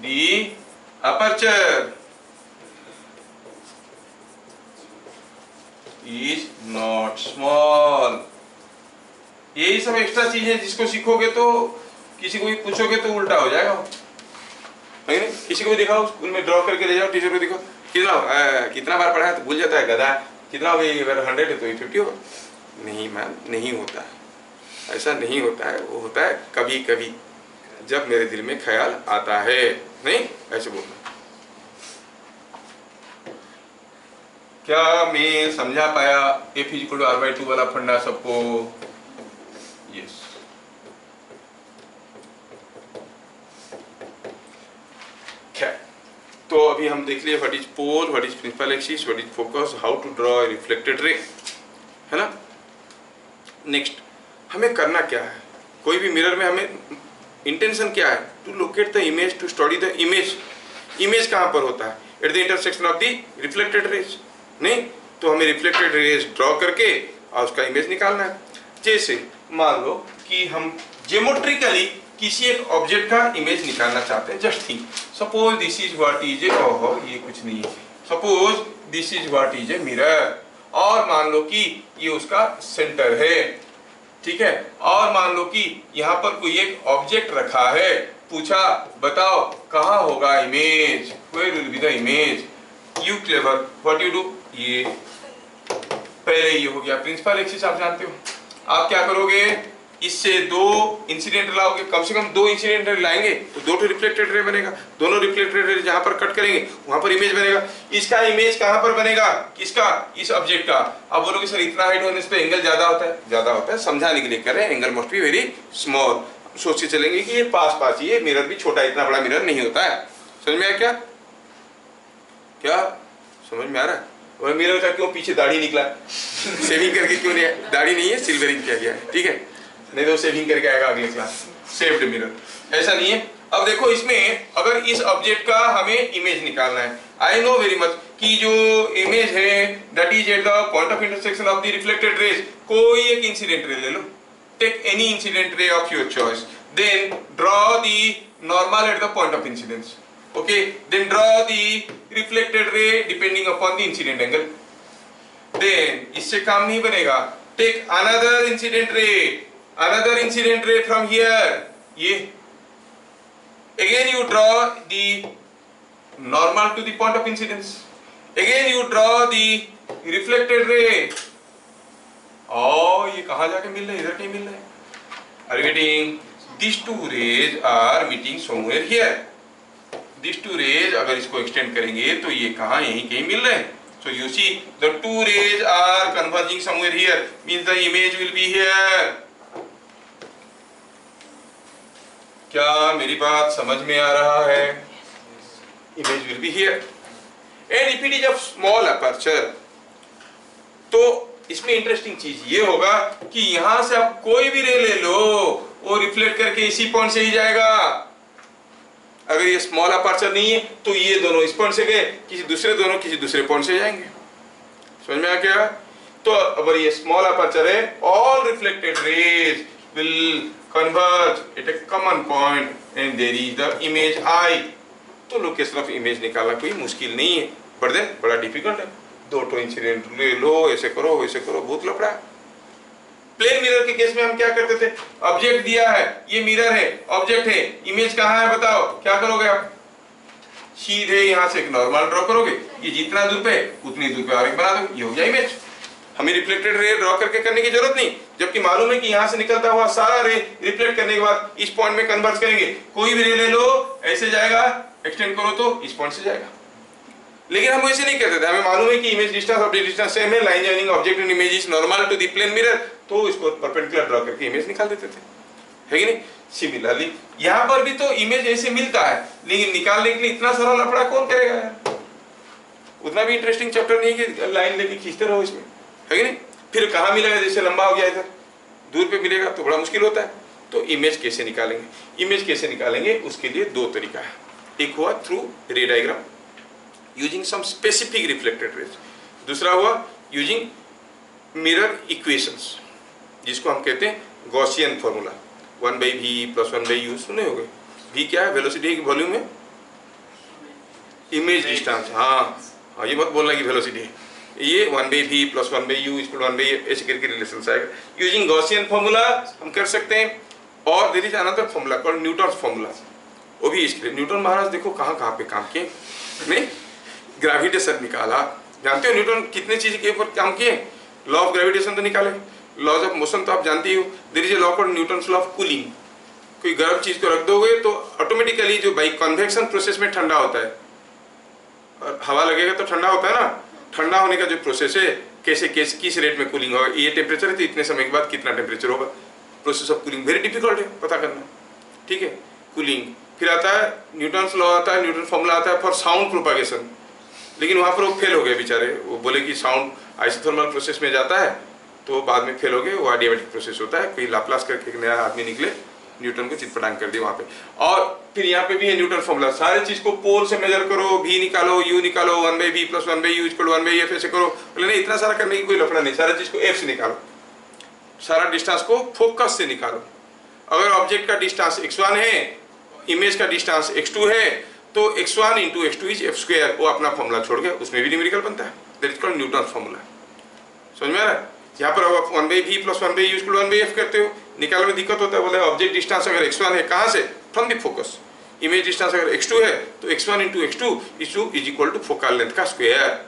the aperture is not small। यही सब एक्स्ट्रा चीज है जिसको सीखोगे तो किसी को भी पूछोगे तो उल्टा हो जाएगा, है नहीं? किसी को भी दिखाओ, स्कूल में ड्रॉ करके ले जाओ, टीचर को दिखाओ, कितना बार पढ़ा है तो भूल जाता है गधा। कितना हो गया? अगर 100 है तो ये 50 होगा। नहीं मैम, नहीं होता है, ऐसा नहीं होता है। वो होता है कभी कभी जब मेरे दिल में ख्याल आता है। नहीं, ऐसे बोलना। क्या मैं समझा पाया F इक्वल टू R/2 वाला फंडा सबको? यस। क्या तो अभी हम देख लिए what is pole, what is principal axis, what is focus, how to draw reflected ray, है ना। नेक्स्ट हमें करना क्या है, कोई भी मिरर में हमें इंटेंशन क्या है? To locate the image, to study the image. Image कहाँ पर होता है? At the intersection of the reflected rays. नहीं तो हमें रिफ्लेक्टेड रेज ड्रॉ करके और उसका इमेज निकालना है। जैसे मान लो कि हम ज्योमेट्रिकली किसी एक ऑब्जेक्ट का इमेज निकालना चाहते हैं। Just think, suppose this is what is ए, ओहो ये कुछ नहीं है, suppose this is what is a mirror, और मान लो कि ये उसका सेंटर है, ठीक है, और मान लो कि यहाँ पर कोई एक ऑब्जेक्ट रखा है, पूछा बताओ कहाँ होगा image, where will be the image. You clever, what you do, ये पहले ये हो गया प्रिंसिपल एक्सिस, आप जानते हो। आप क्या करोगे, इससे दो इंसिडेंट लाओगे, कम से कम दो इंसिडेंट रे लाएंगे तो दो रिफ्लेक्टेड रे बनेगा। दोनों रिफ्लेक्टेड रे जहां पर कट करेंगे वहां पर इमेज बनेगा। इसका इमेज कहां पर बनेगा, किसका, इस ऑब्जेक्ट का। अब बोलोगे सर इतना हाइट होने से एंगल ज्यादा होता है, ज्यादा होता है, समझाने के लिए कर रहे हैं, angle must be very small. सोच के चलेंगे कि ये पास पास ही है, मिरर भी छोटा, इतना बड़ा मिरर नहीं होता है। समझ में आया क्या, क्या समझ में आ रहा है? और मिरर का क्यों पीछे दाढ़ी निकला शेविंग करके क्यों नहीं है? दाढ़ी नहीं है, सिल्वरिंग किया गया है, ठीक है, नहीं तो सेविंग करके आएगा अगले क्लास। सेव्ड मिरर ऐसा नहीं है। अब देखो इसमें अगर इस ऑब्जेक्ट का हमें इमेज निकालना है, आई नो वेरी मच कि जो इमेज है that is at the point of intersection of the reflected rays. कोई एक इंसिडेंट रे ले लो, take any incident ray of your choice, then draw the normal at the point of incidence, okay, then draw the reflected ray depending upon the incident angle. Then इससे काम नहीं बनेगा, take another incident ray, another incident ray from here, ये again you draw the normal to the point of incidence, again you draw the reflected ray, और ये कहाँ जाके मिल रहा है, इधर कहीं मिल रहा है। Are you getting? These two rays are meeting somewhere here. These two rays अगर इसको extend करेंगे तो ये कहाँ, यहीं कहीं मिल रहे हैं। So you see the two rays are converging somewhere here, means the image will be here. क्या मेरी बात समझ में आ रहा है? Image will be here and if it is of small aperture, तो इसमें इंटरेस्टिंग चीज ये होगा कि यहां से आप कोई भी रे ले लो, वो रिफ्लेक्ट करके इसी पॉइंट से ही जाएगा। अगर ये स्मॉल अपर्चर नहीं है तो ये दोनों इस पॉइंट से गए, किसी दूसरे पॉइंट से जाएंगे। समझ में आ गया? तो अगर ये स्मॉल अपर्चर है, all reflected raise will converge at a common point and there is the image I। तो लोकेशन ऑफ इमेज निकालना कोई मुश्किल नहीं है, बट देन बड़ा डिफिकल्ट है। दो तो इंसिडेंट ले लो, ऐसे करो वैसे करो, बहुत लफड़ा। प्लेन मिरर के केस में हम क्या करते थे, ऑब्जेक्ट दिया है, ये मिरर है, ऑब्जेक्ट है, इमेज कहाँ है बताओ, क्या करोगे आप? सीधे यहाँ से एक नॉर्मल ड्रॉ करोगे, ये जितना दूर पे उतनी दूर पे और एक बना दो, ये हो गया इमेज। हमें रिफ्लेक्टेड रे ड्रॉ करके करने की जरूरत नहीं, जबकि मालूम है कि यहाँ से निकलता हुआ सारा रे रिफ्लेक्ट करने के बाद इस पॉइंट में कन्वर्ज करेंगे। कोई भी रे ले लो, ऐसे जाएगा, एक्सटेंड करो तो इस पॉइंट से जाएगा। लेकिन हम ऐसे नहीं करते थे, हमें मालूम है कि image distance of the distance same है, line joining object and image is normal to the plane mirror, तो इसको परपेंडिकुलर ड्रॉ करके इमेज निकाल देते थे, है कि नहीं? सिमिलरली यहाँ पर भी तो इमेज ऐसे मिलता है, लेकिन निकालने के लिए इतना सारा लफड़ा कौन करेगा यार? उतना भी इंटरेस्टिंग चैप्टर नहीं है कि लाइन लेके खींचते रहो इसमें, है कि नहीं? फिर कहाँ मिलेगा, जैसे लंबा हो गया इधर दूर पे मिलेगा तो बड़ा मुश्किल होता है। तो इमेज कैसे निकालेंगे? इमेज कैसे निकालेंगे उसके लिए दो तरीका है। एक हुआ through ray diagram using some specific reflected rays, दूसरा हुआ यूजिंग मिरर इक्वेशंस, जिसको हम कहते हैं गॉसियन फॉर्मूला, 1/v + 1/u। सुने होंगे, v क्या है? वेलोसिटी की वॉल्यूम में इमेज डिस्टेंस। हाँ, ये मत बोलना कि वेलोसिटी है, ये 1/v + 1/u = 1/a, ऐसे करके रिलेशन आएगा। यूजिंग गॉसियन फॉर्मूला हम कर सकते हैं, और there is another formula called Newton's formula, वो भी इसके लिए। न्यूटन महाराज देखो कहाँ पे काम किए, नहीं ग्रेविटेशन निकाला, जानते हो न्यूटन कितने चीज के ऊपर काम किए? लॉ ऑफ ग्रेविटेशन तो निकाले, लॉज ऑफ मोशन तो आप जानते ही हो, there is a law called Newton's law of cooling. कोई गर्म चीज को रख दोगे तो ऑटोमेटिकली जो बाई कन्वेक्शन प्रोसेस में ठंडा होता है, और हवा लगेगा तो ठंडा होता है ना, ठंडा होने का जो प्रोसेस है, कैसे किस रेट में कूलिंग होगा, ये टेम्परेचर है तो इतने समय के बाद कितना टेम्परेचर होगा। Process of cooling very difficult है पता करना, ठीक है। कूलिंग, फिर आता है न्यूटन्स लॉ, आता है न्यूटन फॉर्मूला आता है फॉर साउंड प्रोपागेशन, लेकिन वहाँ पर वो फेल हो गए बेचारे। वो बोले कि साउंड आइसोथर्मल प्रोसेस में जाता है, तो बाद में फेल हो गए। वो एडियाबैटिक प्रोसेस होता है। कोई लाप्लास करके एक नया आदमी निकले, न्यूटन को चितपटांग कर दिया वहाँ पे। और फिर यहाँ पे भी है न्यूटन फॉर्मूला, सारे चीज को पोल से मेजर करो, v निकालो, u निकालो, 1/v + 1/u = 1/f ऐसे करो। बोले नहीं, इतना सारा करने की कोई लफड़ा नहीं, सारा चीज को f से निकालो, सारा डिस्टेंस को फोकस से निकालो। अगर ऑब्जेक्ट का डिस्टेंस x1 है, इमेज का डिस्टेंस x2 है, तो x1 × x2 = f²। वो अपना फॉर्मूला छोड़ के उसमें भी न्यूमेरिकल बनता है, that is called Newton formula. समझ में आ रहा है? यहाँ पर आप 1/v + 1/u = 1/f करते हो, निकालने में दिक्कत होता है। बोले ऑब्जेक्ट डिस्टेंस अगर x1 है, कहाँ से? From the focus. Image distance अगर x2 है, तो x1 × x2 = फोकल लेंथ का स्क्वायर।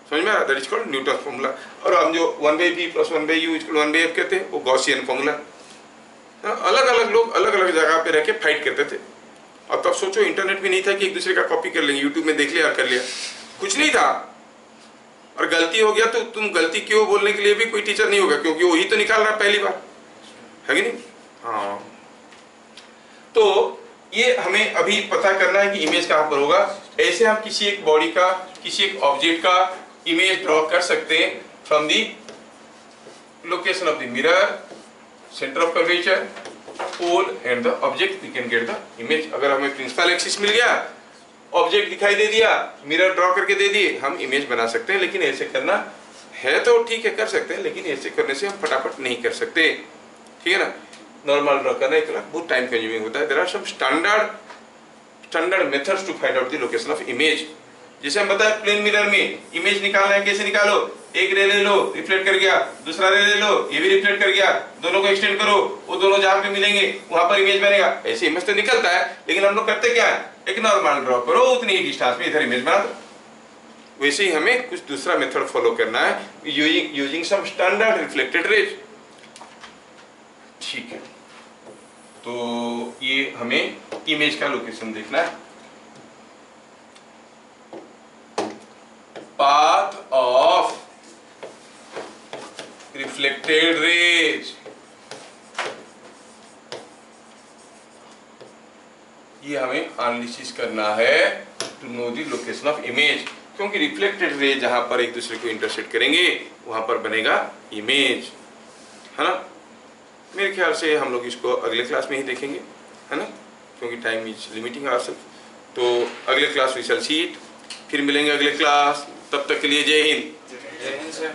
समझ में आ रहा है? That is called Newton formula. और हम जो 1/v + 1/u = 1/f कहते हैं, वो गॉसियन फॉर्मूला। अलग अलग लोग अलग अलग जगह पे रह के फाइट करते थे। और तब सोचो इंटरनेट भी नहीं था कि एक दूसरे का कॉपी कर लेंगे, यूट्यूब में देख लिया और कर लिया, कुछ नहीं था। और गलती हो गया तो तुम गलती क्यों बोलने के लिए भी कोई टीचर नहीं होगा, क्योंकि वही तो निकाल रहा पहली बार, है कि नहीं? हाँ, तो ये हमें अभी पता करना है कि इमेज कहाँ पर होगा। ऐसे हम किसी एक बॉडी का, किसी एक ऑब्जेक्ट का इमेज ड्रॉ कर सकते हैं from the location of the mirror, centre of curvature, pole and the object, we can get the image. अगर हमें प्रिंसिपल एक्सिस मिल गया, ऑब्जेक्ट दिखाई दे दिया, मिरर ड्रॉ करके दे दिए, हम इमेज बना सकते हैं। लेकिन ऐसे करना है तो ठीक है, कर सकते हैं, लेकिन ऐसे करने से हम फटाफट नहीं कर सकते, ठीक है ना। नॉर्मल ड्रॉ करना एक बहुत टाइम कंज्यूमिंग होता है। There are some standard methods to find out the location of image. जैसे हम बताए प्लेन मिरर में इमेज निकालना है, कैसे निकालो? एक रे ले लो, रिफ्लेक्ट कर गया, दूसरा रे ले लो, ये भी रिफ्लेक्ट कर गया, दोनों को एक्सटेंड करो, वो दोनों जहां पे मिलेंगे वहां पर इमेज बनेगा। ऐसे इमेज तो निकलता है, लेकिन हम लोग करते क्या है? एक नॉर्मल ड्रॉ करो, उतनी ही डिस्टेंस में इधर इमेज बना दो। वैसे ही हमें कुछ दूसरा मेथड फॉलो करना है, using some standard reflected rays. ठीक है, तो ये हमें इमेज का लोकेशन देखना है। पाथ ऑफ रिफ्लेक्टेड रेज, ये हमें एनालिसिस करना है to know the location of image. क्योंकि रिफ्लेक्टेड रे जहां पर एक दूसरे को इंटरसेक्ट करेंगे वहां पर बनेगा इमेज, है ना। मेरे ख्याल से हम लोग इसको अगले क्लास में ही देखेंगे, है ना, क्योंकि टाइम इज लिमिटिंग आवरसेल्फ। तो अगले class we shall see it. फिर मिलेंगे अगले क्लास, तब तक के लिए जय हिंद। जय हिंद सर।